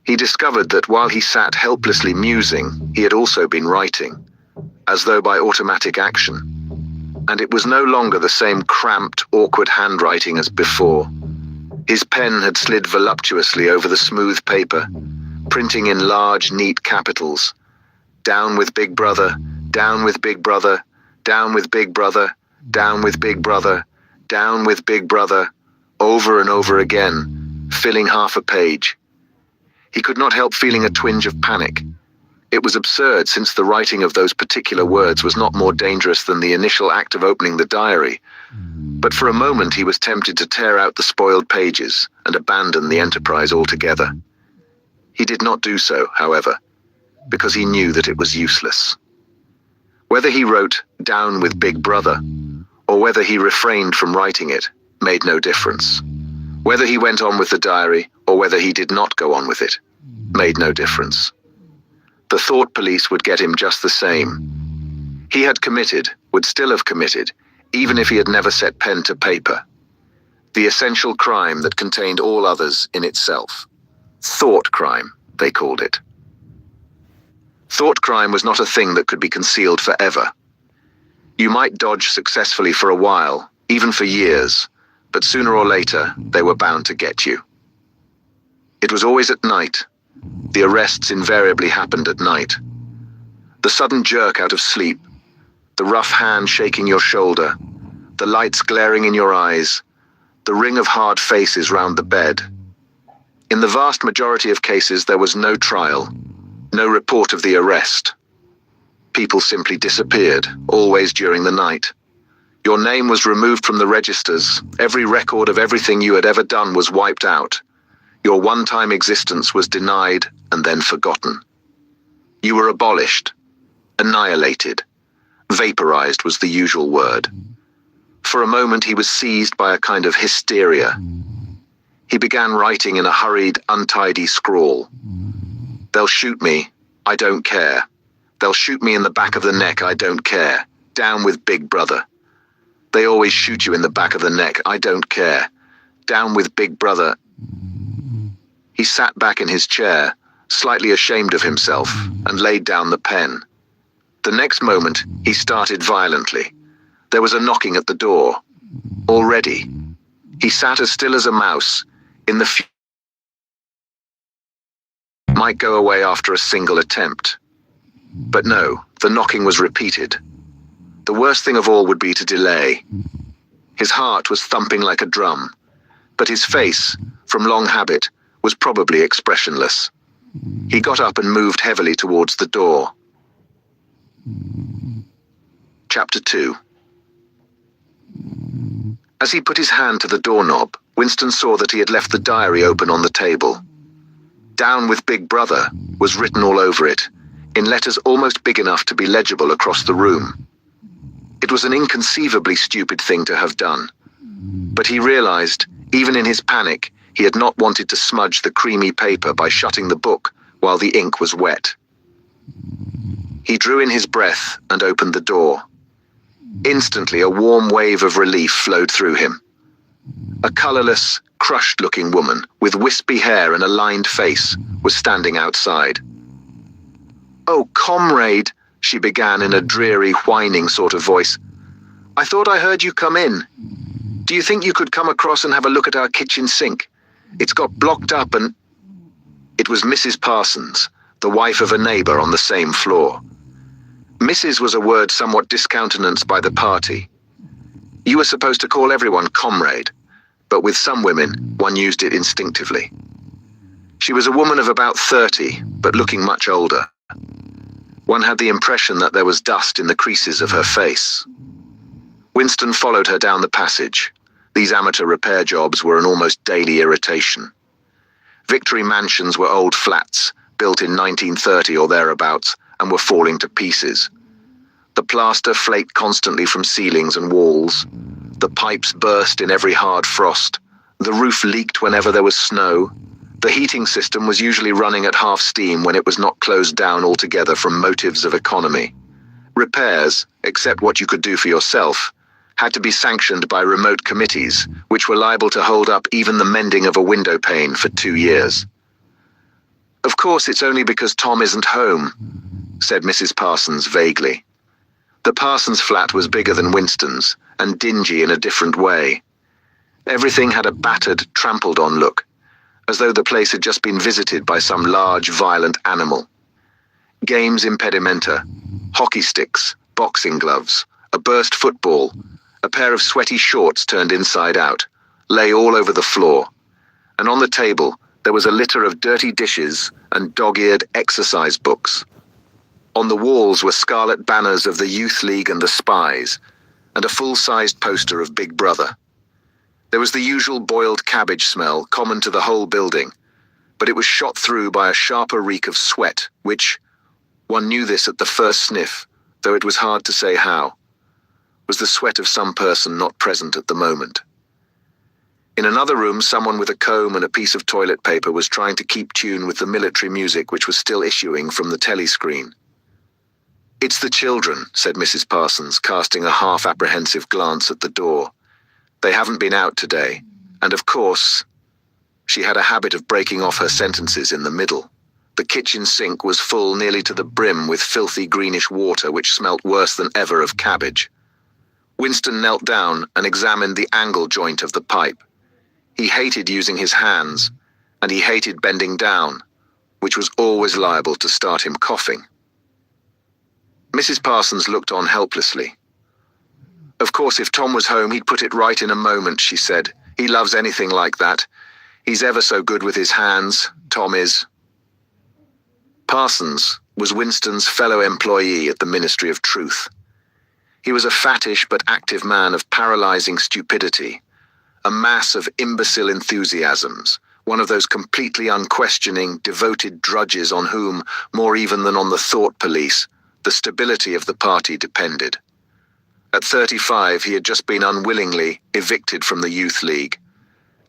He discovered that while he sat helplessly musing, he had also been writing, as though by automatic action. And it was no longer the same cramped, awkward handwriting as before. His pen had slid voluptuously over the smooth paper, printing in large, neat capitals. Down with Big Brother, down with Big Brother, down with Big Brother, down with Big Brother, down with Big Brother, over and over again, filling half a page. He could not help feeling a twinge of panic. It was absurd, since the writing of those particular words was not more dangerous than the initial act of opening the diary. But for a moment he was tempted to tear out the spoiled pages and abandon the enterprise altogether. He did not do so, however, because he knew that it was useless. Whether he wrote "Down with Big Brother," or whether he refrained from writing it, made no difference. Whether he went on with the diary, or whether he did not go on with it, made no difference. The thought police would get him just the same. He had committed, would still have committed, even if he had never set pen to paper. The essential crime that contained all others in itself. Thought crime, they called it. Thought crime was not a thing that could be concealed forever. You might dodge successfully for a while, even for years, but sooner or later they were bound to get you. It was always at night. The arrests invariably happened at night. The sudden jerk out of sleep, the rough hand shaking your shoulder, the lights glaring in your eyes, the ring of hard faces round the bed. In the vast majority of cases there was no trial, no report of the arrest. People simply disappeared, always during the night. Your name was removed from the registers, every record of everything you had ever done was wiped out. Your one-time existence was denied and then forgotten. You were abolished, annihilated. Vaporized was the usual word. For a moment he was seized by a kind of hysteria. He began writing in a hurried, untidy scrawl. "They'll shoot me, I don't care. They'll shoot me in the back of the neck, I don't care. Down with Big Brother. They always shoot you in the back of the neck, I don't care. Down with Big Brother." He sat back in his chair, slightly ashamed of himself, and laid down the pen. The next moment, he started violently. There was a knocking at the door. Already. He sat as still as a mouse, in the fear might go away after a single attempt. But no, the knocking was repeated. The worst thing of all would be to delay. His heart was thumping like a drum, but his face, from long habit, was probably expressionless. He got up and moved heavily towards the door. Chapter 2. As he put his hand to the doorknob, Winston saw that he had left the diary open on the table. "Down with Big Brother" was written all over it, in letters almost big enough to be legible across the room. It was an inconceivably stupid thing to have done. But he realized, even in his panic, he had not wanted to smudge the creamy paper by shutting the book while the ink was wet. He drew in his breath and opened the door. Instantly, a warm wave of relief flowed through him. A colorless, crushed-looking woman with wispy hair and a lined face was standing outside. "Oh, comrade," she began in a dreary, whining sort of voice. "I thought I heard you come in. Do you think you could come across and have a look at our kitchen sink? It's got blocked up and—" It was Mrs. Parsons, the wife of a neighbor on the same floor. Mrs. was a word somewhat discountenanced by the party. You were supposed to call everyone comrade, but with some women, one used it instinctively. She was a woman of about 30, but looking much older. One had the impression that there was dust in the creases of her face. Winston followed her down the passage. These amateur repair jobs were an almost daily irritation. Victory mansions were old flats, built in 1930 or thereabouts, and were falling to pieces. The plaster flaked constantly from ceilings and walls. The pipes burst in every hard frost. The roof leaked whenever there was snow. The heating system was usually running at half steam when it was not closed down altogether from motives of economy. Repairs, except what you could do for yourself, had to be sanctioned by remote committees, which were liable to hold up even the mending of a window pane for 2 years. "Of course, it's only because Tom isn't home," said Mrs. Parsons vaguely. The Parsons flat was bigger than Winston's, and dingy in a different way. Everything had a battered, trampled-on look, as though the place had just been visited by some large, violent animal. Games impedimenta, hockey sticks, boxing gloves, a burst football, a pair of sweaty shorts turned inside out, lay all over the floor, and on the table there was a litter of dirty dishes and dog-eared exercise books. On the walls were scarlet banners of the Youth League and the Spies, and a full-sized poster of Big Brother. There was the usual boiled cabbage smell common to the whole building, but it was shot through by a sharper reek of sweat, which, one knew this at the first sniff, though it was hard to say how, was the sweat of some person not present at the moment. In another room, someone with a comb and a piece of toilet paper was trying to keep tune with the military music which was still issuing from the telescreen. "It's the children," said Mrs. Parsons, casting a half-apprehensive glance at the door. "They haven't been out today, and of course—" She had a habit of breaking off her sentences in the middle. The kitchen sink was full nearly to the brim with filthy greenish water which smelt worse than ever of cabbage. Winston knelt down and examined the angle joint of the pipe. He hated using his hands, and he hated bending down, which was always liable to start him coughing. Mrs. Parsons looked on helplessly. "Of course, if Tom was home, he'd put it right in a moment," she said. "He loves anything like that. He's ever so good with his hands, Tom is." Parsons was Winston's fellow employee at the Ministry of Truth. He was a fattish but active man of paralyzing stupidity, a mass of imbecile enthusiasms, one of those completely unquestioning, devoted drudges on whom, more even than on the thought police, the stability of the party depended. At 35, he had just been unwillingly evicted from the Youth League,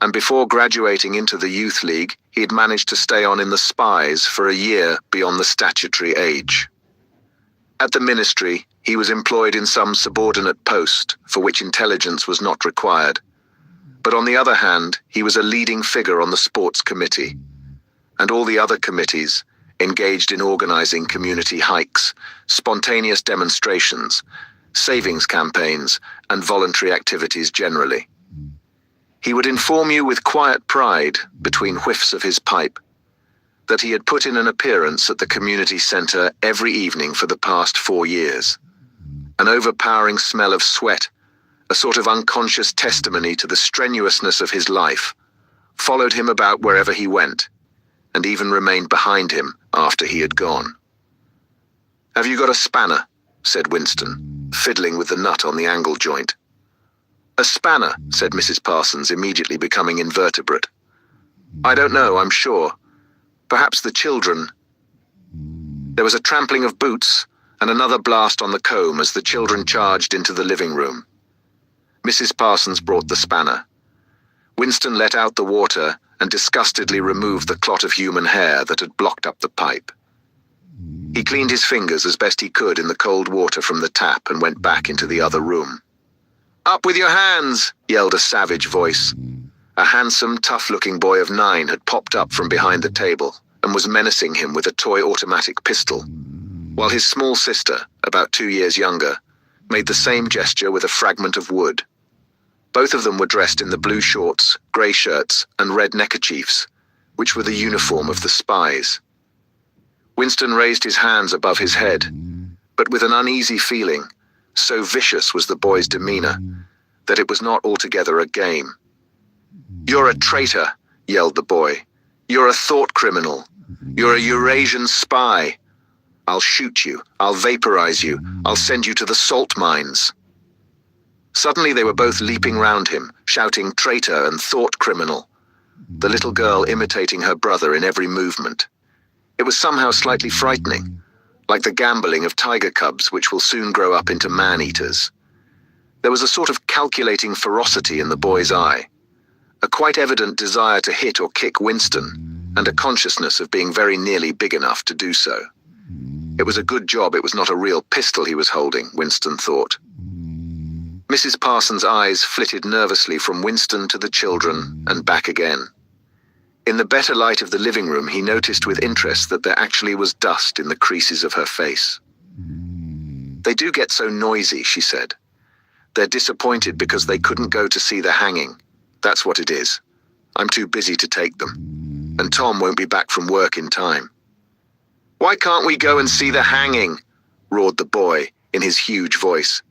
and before graduating into the Youth League, he had managed to stay on in the Spies for a year beyond the statutory age. At the ministry, he was employed in some subordinate post for which intelligence was not required. But on the other hand, he was a leading figure on the sports committee, and all the other committees engaged in organizing community hikes, spontaneous demonstrations, savings campaigns, and voluntary activities generally. He would inform you with quiet pride, between whiffs of his pipe, that he had put in an appearance at the community center every evening for the past 4 years. An overpowering smell of sweat, a sort of unconscious testimony to the strenuousness of his life, followed him about wherever he went, and even remained behind him after he had gone. "Have you got a spanner?" said Winston, fiddling with the nut on the angle joint. "A spanner," said Mrs. Parsons, immediately becoming invertebrate. "I don't know, I'm sure. Perhaps the children—" There was a trampling of boots and another blast on the comb as the children charged into the living room. Mrs. Parsons brought the spanner. Winston let out the water and disgustedly removed the clot of human hair that had blocked up the pipe. He cleaned his fingers as best he could in the cold water from the tap and went back into the other room. "Up with your hands!" yelled a savage voice. A handsome, tough-looking boy of 9 had popped up from behind the table and was menacing him with a toy automatic pistol, while his small sister, about 2 years younger, made the same gesture with a fragment of wood. Both of them were dressed in the blue shorts, grey shirts, and red neckerchiefs, which were the uniform of the spies. Winston raised his hands above his head, but with an uneasy feeling, so vicious was the boy's demeanor, that it was not altogether a game. "You're a traitor," yelled the boy. "You're a thought criminal. You're a Eurasian spy. I'll shoot you. I'll vaporize you. I'll send you to the salt mines." Suddenly they were both leaping round him, shouting traitor and thought criminal, the little girl imitating her brother in every movement. It was somehow slightly frightening, like the gambolling of tiger cubs which will soon grow up into man-eaters. There was a sort of calculating ferocity in the boy's eye, a quite evident desire to hit or kick Winston, and a consciousness of being very nearly big enough to do so. It was a good job it was not a real pistol he was holding, Winston thought. Mrs. Parsons' eyes flitted nervously from Winston to the children and back again. In the better light of the living room, he noticed with interest that there actually was dust in the creases of her face. "They do get so noisy," she said. "They're disappointed because they couldn't go to see the hanging. That's what it is. I'm too busy to take them. And Tom won't be back from work in time." "Why can't we go and see the hanging?" roared the boy in his huge voice.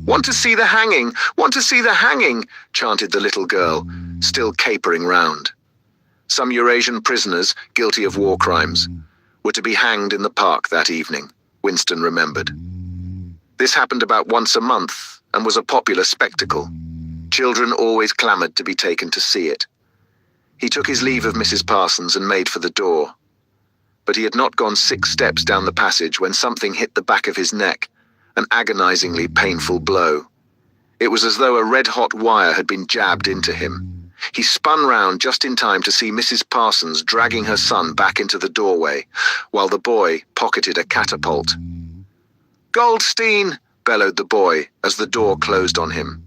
"Want to see the hanging? Want to see the hanging?" chanted the little girl, still capering round. Some Eurasian prisoners, guilty of war crimes, were to be hanged in the park that evening, Winston remembered. This happened about once a month and was a popular spectacle. Children always clamoured to be taken to see it. He took his leave of Mrs. Parsons and made for the door. But he had not gone 6 steps down the passage when something hit the back of his neck, an agonizingly painful blow. It was as though a red-hot wire had been jabbed into him. He spun round just in time to see Mrs. Parsons dragging her son back into the doorway, while the boy pocketed a catapult. "Goldstein!" bellowed the boy as the door closed on him.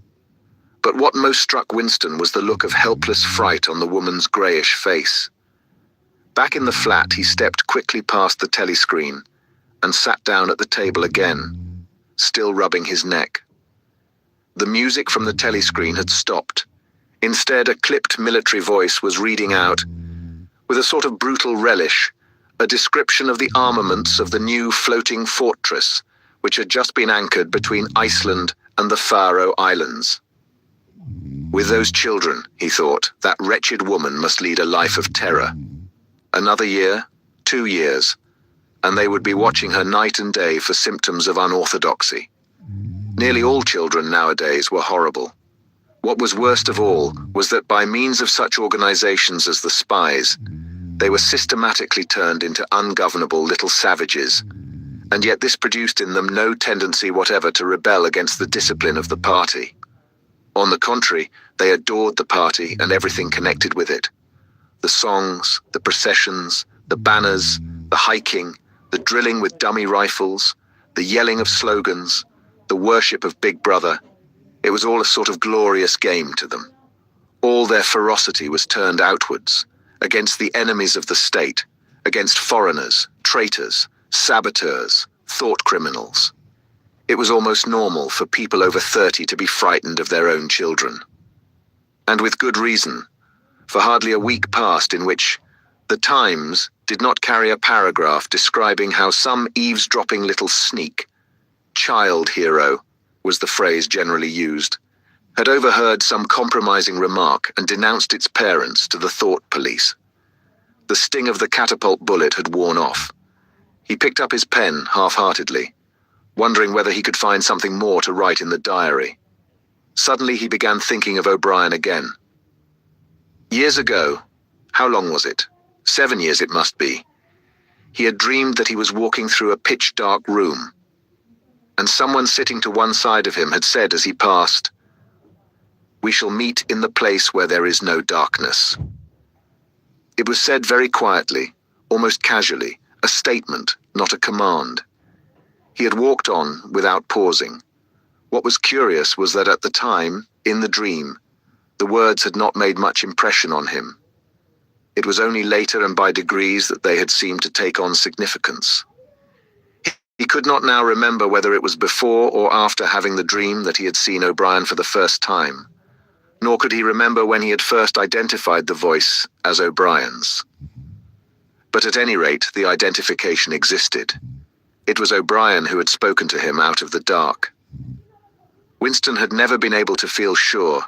But what most struck Winston was the look of helpless fright on the woman's greyish face. Back in the flat, he stepped quickly past the telescreen and sat down at the table again, still rubbing his neck. The music from the telescreen had stopped. Instead, a clipped military voice was reading out, with a sort of brutal relish, a description of the armaments of the new floating fortress, which had just been anchored between Iceland and the Faroe Islands. With those children, he thought, that wretched woman must lead a life of terror. Another year, 2 years, and they would be watching her night and day for symptoms of unorthodoxy. Nearly all children nowadays were horrible. What was worst of all was that by means of such organizations as the spies, they were systematically turned into ungovernable little savages, and yet this produced in them no tendency whatever to rebel against the discipline of the party. On the contrary, they adored the party and everything connected with it. The songs, the processions, the banners, the hiking, the drilling with dummy rifles, the yelling of slogans, the worship of Big Brother. It was all a sort of glorious game to them. All their ferocity was turned outwards, against the enemies of the state, against foreigners, traitors, saboteurs, thought criminals. It was almost normal for people over 30 to be frightened of their own children. And with good reason, for hardly a week passed in which the Times did not carry a paragraph describing how some eavesdropping little sneak, child hero, was the phrase generally used, had overheard some compromising remark and denounced its parents to the thought police. The sting of the catapult bullet had worn off. He picked up his pen half-heartedly, wondering whether he could find something more to write in the diary. Suddenly he began thinking of O'Brien again. Years ago, how long was it? 7 years it must be. He had dreamed that he was walking through a pitch-dark room, and someone sitting to one side of him had said as he passed, "We shall meet in the place where there is no darkness." It was said very quietly, almost casually, a statement, not a command. He had walked on without pausing. What was curious was that at the time, in the dream, the words had not made much impression on him. It was only later and by degrees that they had seemed to take on significance. He could not now remember whether it was before or after having the dream that he had seen O'Brien for the first time, nor could he remember when he had first identified the voice as O'Brien's. But at any rate, the identification existed. It was O'Brien who had spoken to him out of the dark. Winston had never been able to feel sure.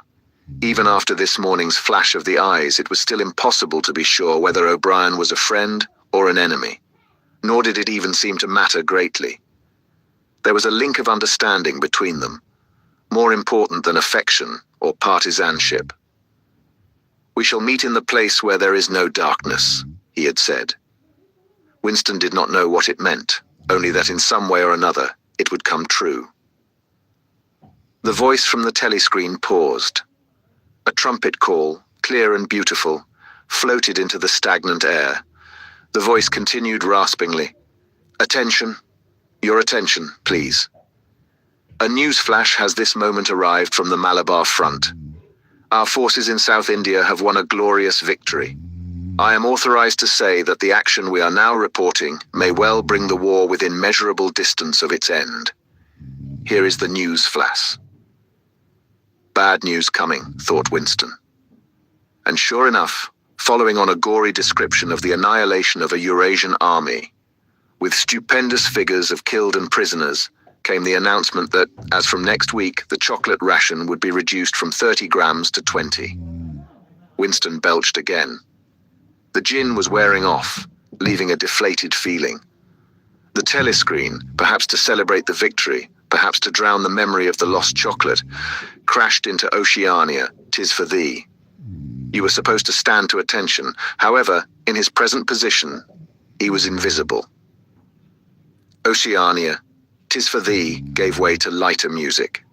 Even after this morning's flash of the eyes, it was still impossible to be sure whether O'Brien was a friend or an enemy, nor did it even seem to matter greatly. There was a link of understanding between them, more important than affection or partisanship. "We shall meet in the place where there is no darkness," he had said. Winston did not know what it meant, only that in some way or another it would come true. The voice from the telescreen paused. A trumpet call, clear and beautiful, floated into the stagnant air. The voice continued raspingly. "Attention. Your attention, please. A news flash has this moment arrived from the Malabar front. Our forces in South India have won a glorious victory. I am authorized to say that the action we are now reporting may well bring the war within measurable distance of its end. Here is the news flash." Bad news coming, thought Winston. And sure enough, following on a gory description of the annihilation of a Eurasian army, with stupendous figures of killed and prisoners, came the announcement that, as from next week, the chocolate ration would be reduced from 30 grams to 20. Winston belched again. The gin was wearing off, leaving a deflated feeling. The telescreen, perhaps to celebrate the victory, perhaps to drown the memory of the lost chocolate, crashed into Oceania, "'Tis for thee." You were supposed to stand to attention. However, in his present position, he was invisible. Oceania, "'Tis for thee" gave way to lighter music.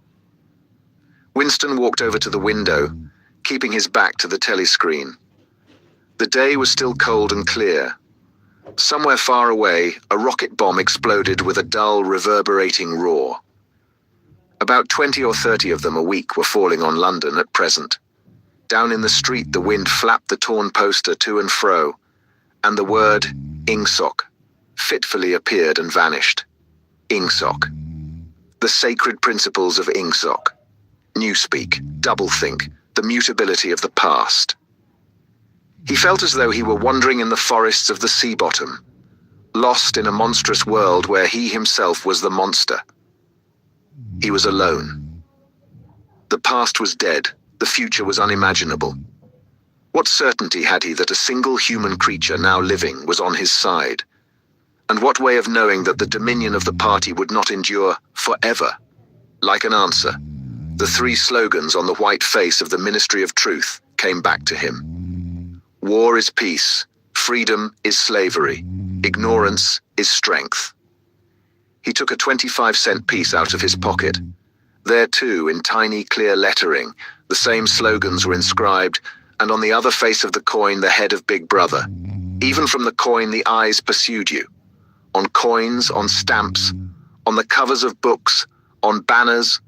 Winston walked over to the window, keeping his back to the telescreen. The day was still cold and clear. Somewhere far away, a rocket bomb exploded with a dull, reverberating roar. About 20 or 30 of them a week were falling on London at present. Down in the street, the wind flapped the torn poster to and fro, and the word "Ingsoc" fitfully appeared and vanished. Ingsoc. The sacred principles of Ingsoc. Newspeak, doublethink, the mutability of the past. He felt as though he were wandering in the forests of the sea bottom, lost in a monstrous world where he himself was the monster. He was alone. The past was dead, the future was unimaginable. What certainty had he that a single human creature now living was on his side? And what way of knowing that the dominion of the party would not endure forever? Like an answer, the three slogans on the white face of the Ministry of Truth came back to him. War is peace, freedom is slavery, ignorance is strength. He took a 25-cent piece out of his pocket. There too, in tiny clear lettering, the same slogans were inscribed, and on the other face of the coin the head of Big Brother. Even from the coin the eyes pursued you. On coins, on stamps, on the covers of books, on banners,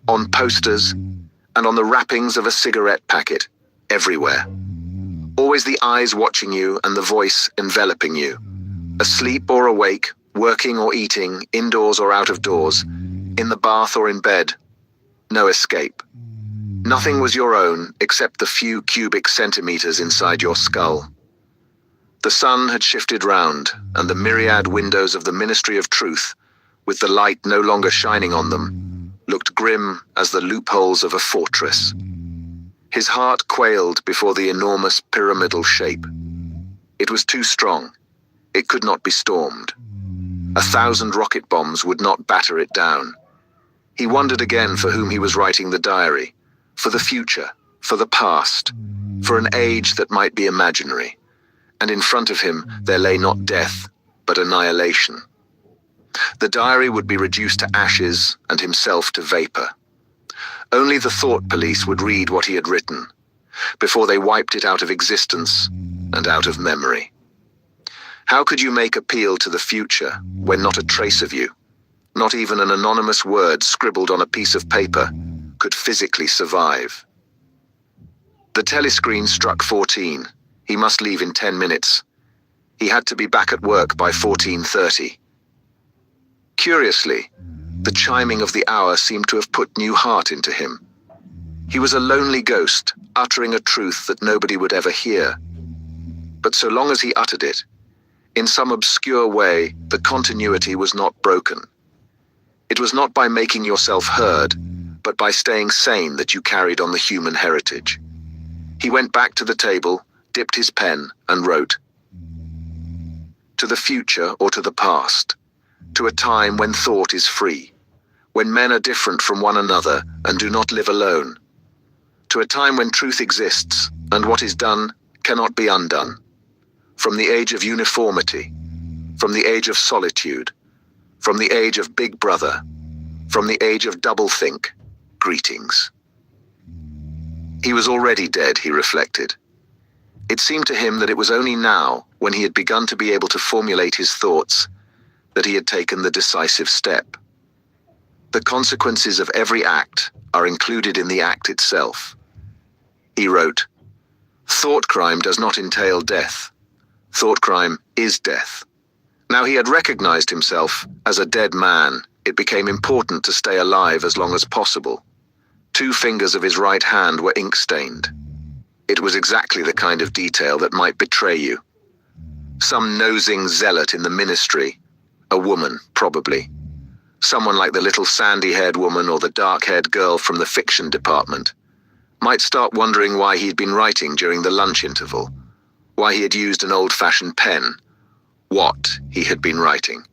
on posters, and on the wrappings of a cigarette packet, everywhere. Always the eyes watching you and the voice enveloping you. Asleep or awake, working or eating, indoors or out of doors, in the bath or in bed. No escape. Nothing was your own except the few cubic centimeters inside your skull. The sun had shifted round, and the myriad windows of the Ministry of Truth, with the light no longer shining on them, looked grim as the loopholes of a fortress. His heart quailed before the enormous pyramidal shape. It was too strong. It could not be stormed. 1,000 rocket bombs would not batter it down. He wondered again for whom he was writing the diary. For the future, for the past, for an age that might be imaginary. And in front of him there lay not death, but annihilation. The diary would be reduced to ashes and himself to vapor. Only the thought police would read what he had written, before they wiped it out of existence and out of memory. How could you make appeal to the future when not a trace of you, not even an anonymous word scribbled on a piece of paper, could physically survive? The telescreen struck 14. He must leave in 10 minutes. He had to be back at work by 14:30. Curiously, the chiming of the hour seemed to have put new heart into him. He was a lonely ghost, uttering a truth that nobody would ever hear. But so long as he uttered it, in some obscure way, the continuity was not broken. It was not by making yourself heard, but by staying sane that you carried on the human heritage. He went back to the table, dipped his pen, and wrote, "To the future or to the past, to a time when thought is free, when men are different from one another and do not live alone, to a time when truth exists and what is done cannot be undone, from the age of uniformity, from the age of solitude, from the age of Big Brother, from the age of doublethink, greetings." He was already dead, he reflected. It seemed to him that it was only now, when he had begun to be able to formulate his thoughts, that he had taken the decisive step. The consequences of every act are included in the act itself. He wrote, "Thought crime does not entail death. Thought crime is death." Now he had recognized himself as a dead man. It became important to stay alive as long as possible. 2 fingers of his right hand were ink-stained. It was exactly the kind of detail that might betray you. Some nosing zealot in the ministry, a woman, probably. Someone like the little sandy-haired woman or the dark-haired girl from the fiction department, might start wondering why he'd been writing during the lunch interval, why he had used an old-fashioned pen, what he had been writing,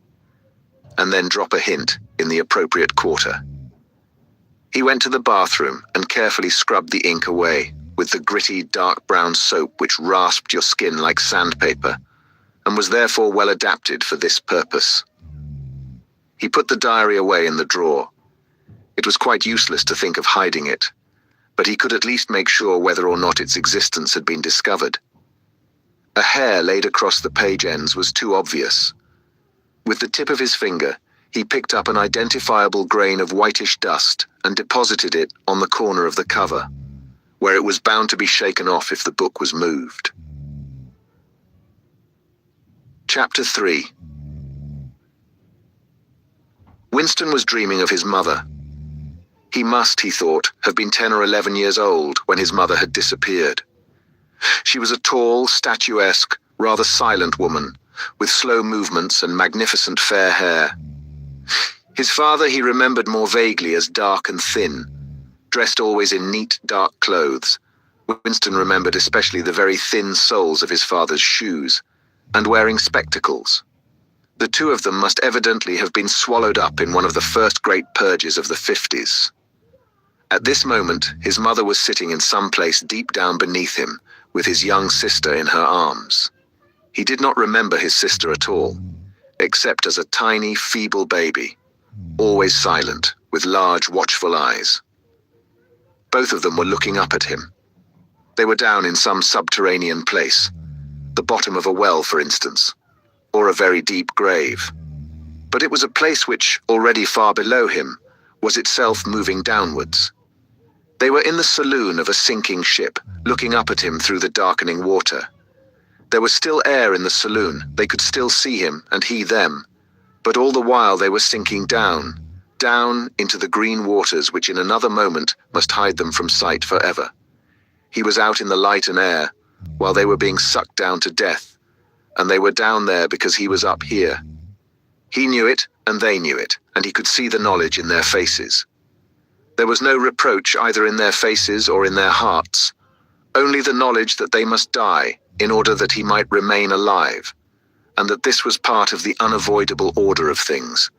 and then drop a hint in the appropriate quarter. He went to the bathroom and carefully scrubbed the ink away with the gritty, dark brown soap which rasped your skin like sandpaper, and was therefore well adapted for this purpose. He put the diary away in the drawer. It was quite useless to think of hiding it, but he could at least make sure whether or not its existence had been discovered. A hair laid across the page ends was too obvious. With the tip of his finger, he picked up an identifiable grain of whitish dust and deposited it on the corner of the cover, where it was bound to be shaken off if the book was moved. Chapter 3. Winston was dreaming of his mother. He must, he thought, have been 10 or 11 years old when his mother had disappeared. She was a tall, statuesque, rather silent woman, with slow movements and magnificent fair hair. His father he remembered more vaguely as dark and thin, dressed always in neat, dark clothes. Winston remembered especially the very thin soles of his father's shoes, and wearing spectacles. The 2 of them must evidently have been swallowed up in one of the first great purges of the 50s. At this moment, his mother was sitting in some place deep down beneath him, with his young sister in her arms. He did not remember his sister at all, except as a tiny, feeble baby, always silent, with large, watchful eyes. Both of them were looking up at him. They were down in some subterranean place, the bottom of a well, for instance, or a very deep grave. But it was a place which, already far below him, was itself moving downwards. They were in the saloon of a sinking ship, looking up at him through the darkening water. There was still air in the saloon, they could still see him, and he them, but all the while they were sinking down, down into the green waters which in another moment must hide them from sight forever. He was out in the light and air, while they were being sucked down to death, and they were down there because he was up here. He knew it, and they knew it, and he could see the knowledge in their faces. There was no reproach either in their faces or in their hearts, only the knowledge that they must die in order that he might remain alive, and that this was part of the unavoidable order of things.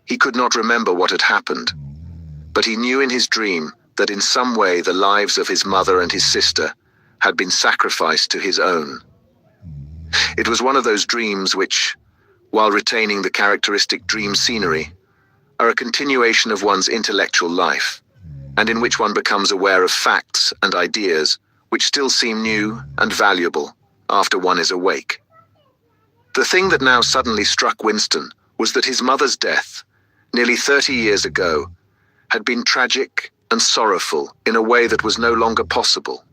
He could not remember what had happened, but he knew in his dream that in some way the lives of his mother and his sister had been sacrificed to his own. It was one of those dreams which, while retaining the characteristic dream scenery, are a continuation of one's intellectual life, and in which one becomes aware of facts and ideas which still seem new and valuable after one is awake. The thing that now suddenly struck Winston was that his mother's death, nearly 30 years ago, had been tragic and sorrowful in a way that was no longer possible.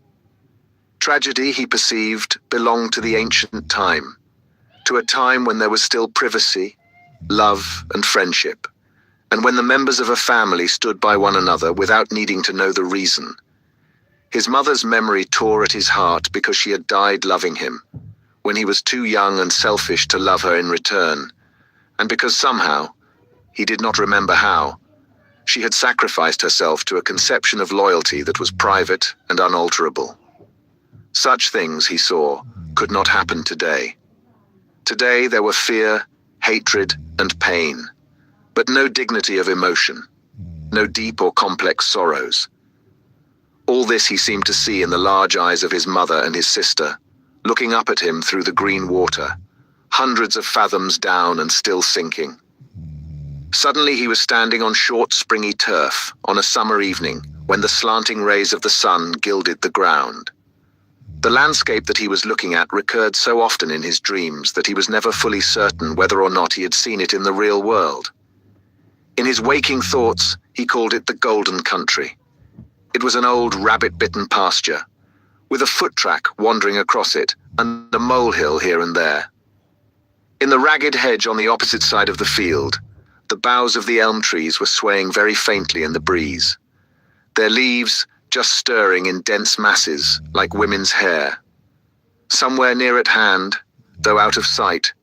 Tragedy, he perceived, belonged to the ancient time, to a time when there was still privacy, love, and friendship, and when the members of a family stood by one another without needing to know the reason. His mother's memory tore at his heart because she had died loving him, when he was too young and selfish to love her in return, and because somehow, he did not remember how, she had sacrificed herself to a conception of loyalty that was private and unalterable. Such things, he saw, could not happen today. Today there were fear, hatred, and pain, but no dignity of emotion, no deep or complex sorrows. All this he seemed to see in the large eyes of his mother and his sister, looking up at him through the green water, hundreds of fathoms down and still sinking. Suddenly he was standing on short, springy turf on a summer evening when the slanting rays of the sun gilded the ground. The landscape that he was looking at recurred so often in his dreams that he was never fully certain whether or not he had seen it in the real world. In his waking thoughts, he called it the Golden Country. It was an old rabbit-bitten pasture, with a foot track wandering across it and a molehill here and there. In the ragged hedge on the opposite side of the field, the boughs of the elm trees were swaying very faintly in the breeze, their leaves just stirring in dense masses like women's hair. Somewhere near at hand, though out of sight,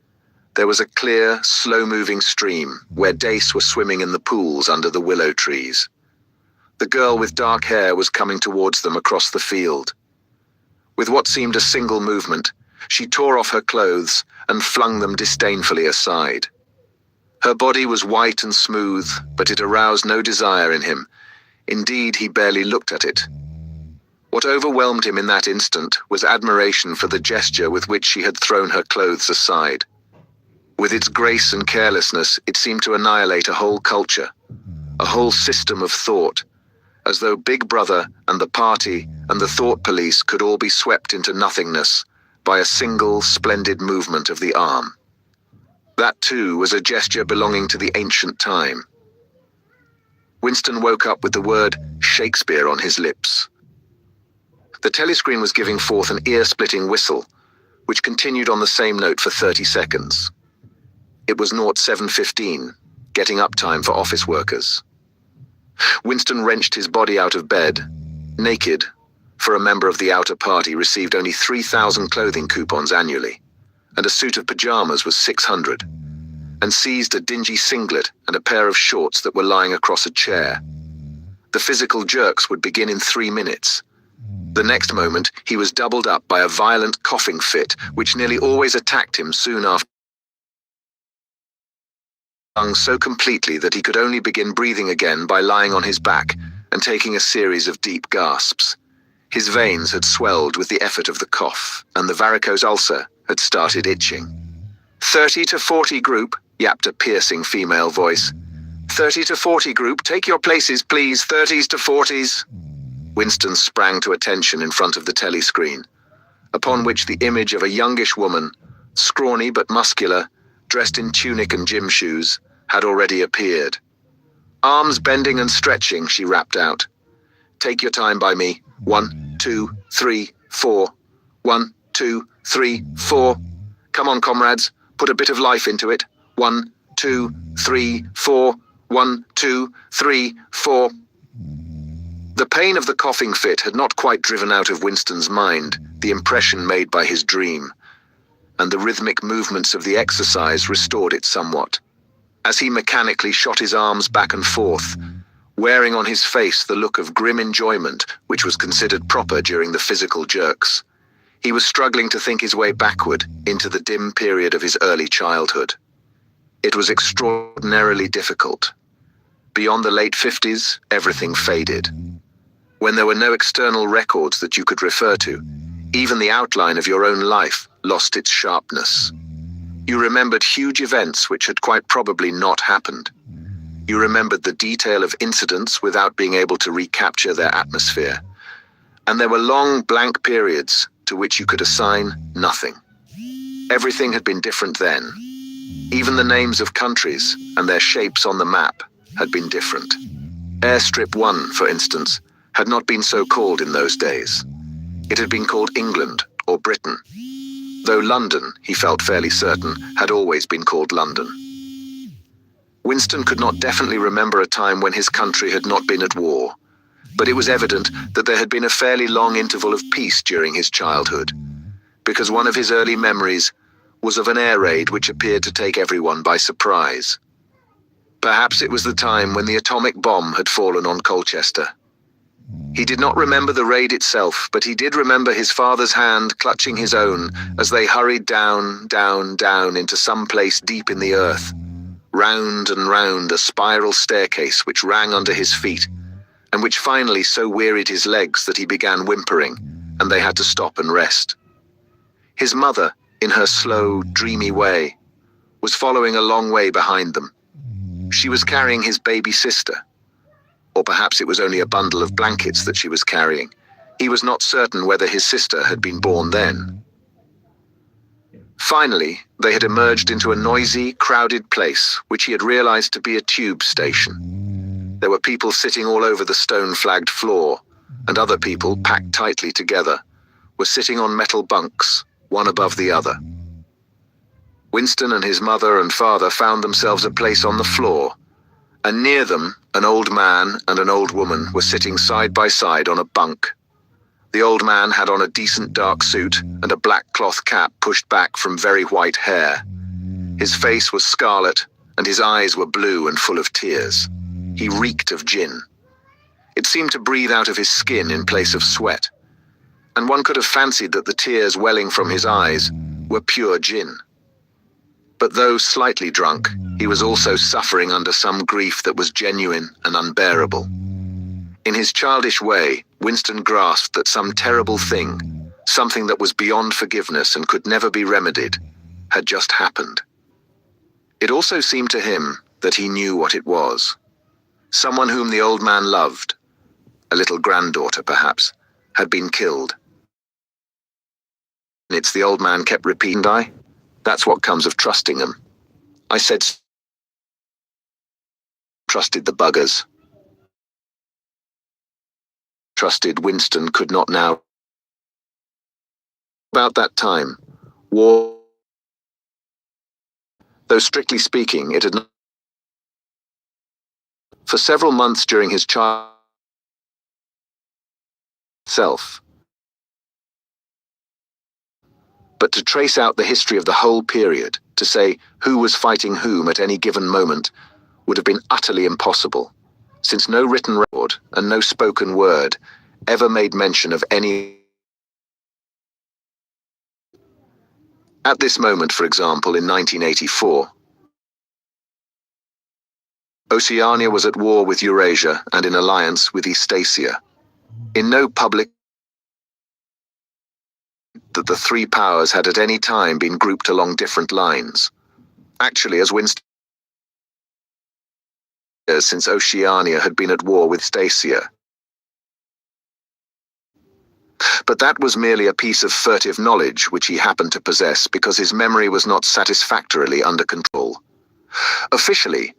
there was a clear, slow-moving stream where dace were swimming in the pools under the willow trees. The girl with dark hair was coming towards them across the field. With what seemed a single movement, she tore off her clothes and flung them disdainfully aside. Her body was white and smooth, but it aroused no desire in him. Indeed, he barely looked at it. What overwhelmed him in that instant was admiration for the gesture with which she had thrown her clothes aside. With its grace and carelessness, it seemed to annihilate a whole culture, a whole system of thought, as though Big Brother and the party and the thought police could all be swept into nothingness by a single splendid movement of the arm. That, too, was a gesture belonging to the ancient time. Winston woke up with the word Shakespeare on his lips. The telescreen was giving forth an ear-splitting whistle, which continued on the same note for 30 seconds. It was 07:15, getting up time for office workers. Winston wrenched his body out of bed, naked, for a member of the outer party received only 3,000 clothing coupons annually, and a suit of pajamas was 600, and seized a dingy singlet and a pair of shorts that were lying across a chair. The physical jerks would begin in 3 minutes. The next moment, he was doubled up by a violent coughing fit, which nearly always attacked him soon after, so completely that he could only begin breathing again by lying on his back and taking a series of deep gasps. His veins had swelled with the effort of the cough, and the varicose ulcer had started itching. 30 to 40 group, yapped a piercing female voice. 30 to 40 group, take your places, please, 30s to 40s. Winston sprang to attention in front of the telescreen, upon which the image of a youngish woman, scrawny but muscular, dressed in tunic and gym shoes, had already appeared. Arms bending and stretching, she rapped out. Take your time by me. 1, 2, 3, 4. 1, 2, 3, 4. Come on, comrades, put a bit of life into it. 1, 2, 3, 4. 1, 2, 3, 4. The pain of the coughing fit had not quite driven out of Winston's mind the impression made by his dream, and the rhythmic movements of the exercise restored it somewhat. As he mechanically shot his arms back and forth, wearing on his face the look of grim enjoyment which was considered proper during the physical jerks, he was struggling to think his way backward into the dim period of his early childhood. It was extraordinarily difficult. Beyond the late 50s, everything faded. When there were no external records that you could refer to, even the outline of your own life lost its sharpness. You remembered huge events which had quite probably not happened. You remembered the detail of incidents without being able to recapture their atmosphere. And there were long blank periods to which you could assign nothing. Everything had been different then. Even the names of countries and their shapes on the map had been different. Airstrip 1, for instance, had not been so called in those days. It had been called England or Britain, though London, he felt fairly certain, had always been called London. Winston could not definitely remember a time when his country had not been at war, but it was evident that there had been a fairly long interval of peace during his childhood, because one of his early memories was of an air raid which appeared to take everyone by surprise. Perhaps it was the time when the atomic bomb had fallen on Colchester. He did not remember the raid itself, but he did remember his father's hand clutching his own as they hurried down, down, down into some place deep in the earth, round and round a spiral staircase which rang under his feet, and which finally so wearied his legs that he began whimpering, and they had to stop and rest. His mother, in her slow, dreamy way, was following a long way behind them. She was carrying his baby sister. Or perhaps it was only a bundle of blankets that she was carrying. He was not certain whether his sister had been born then. Finally, they had emerged into a noisy, crowded place, which he had realized to be a tube station. There were people sitting all over the stone-flagged floor, and other people, packed tightly together, were sitting on metal bunks, one above the other. Winston and his mother and father found themselves a place on the floor, and near them, an old man and an old woman were sitting side by side on a bunk. The old man had on a decent dark suit and a black cloth cap pushed back from very white hair. His face was scarlet, and his eyes were blue and full of tears. He reeked of gin. It seemed to breathe out of his skin in place of sweat, and one could have fancied that the tears welling from his eyes were pure gin. But though slightly drunk, he was also suffering under some grief that was genuine and unbearable. In his childish way, Winston grasped that some terrible thing, something that was beyond forgiveness and could never be remedied, had just happened. It also seemed to him that he knew what it was. Someone whom the old man loved, a little granddaughter perhaps, had been killed. It's the old man kept repeating, That's what comes of trusting them. I said, trusted the buggers. Trusted Winston could not now. About that time, war, though strictly speaking, it had not. For several months during his childhood, but to trace out the history of the whole period, to say who was fighting whom at any given moment, would have been utterly impossible, since no written record and no spoken word ever made mention of any. At this moment, for example, in 1984, Oceania was at war with Eurasia and in alliance with Eastasia. In no public that the three powers had at any time been grouped along different lines. Actually, as Winston, since Oceania had been at war with Stasia. But that was merely a piece of furtive knowledge which he happened to possess because his memory was not satisfactorily under control. Officially,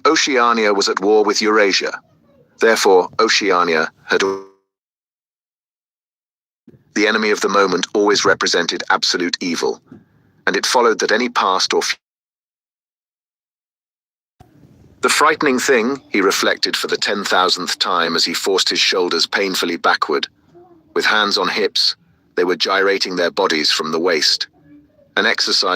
Oceania was at war with Eurasia. Therefore, Oceania had. The enemy of the moment always represented absolute evil, and it followed that any past or future. The frightening thing, he reflected for the 10,000th time as he forced his shoulders painfully backward. With hands on hips, they were gyrating their bodies from the waist, an exercise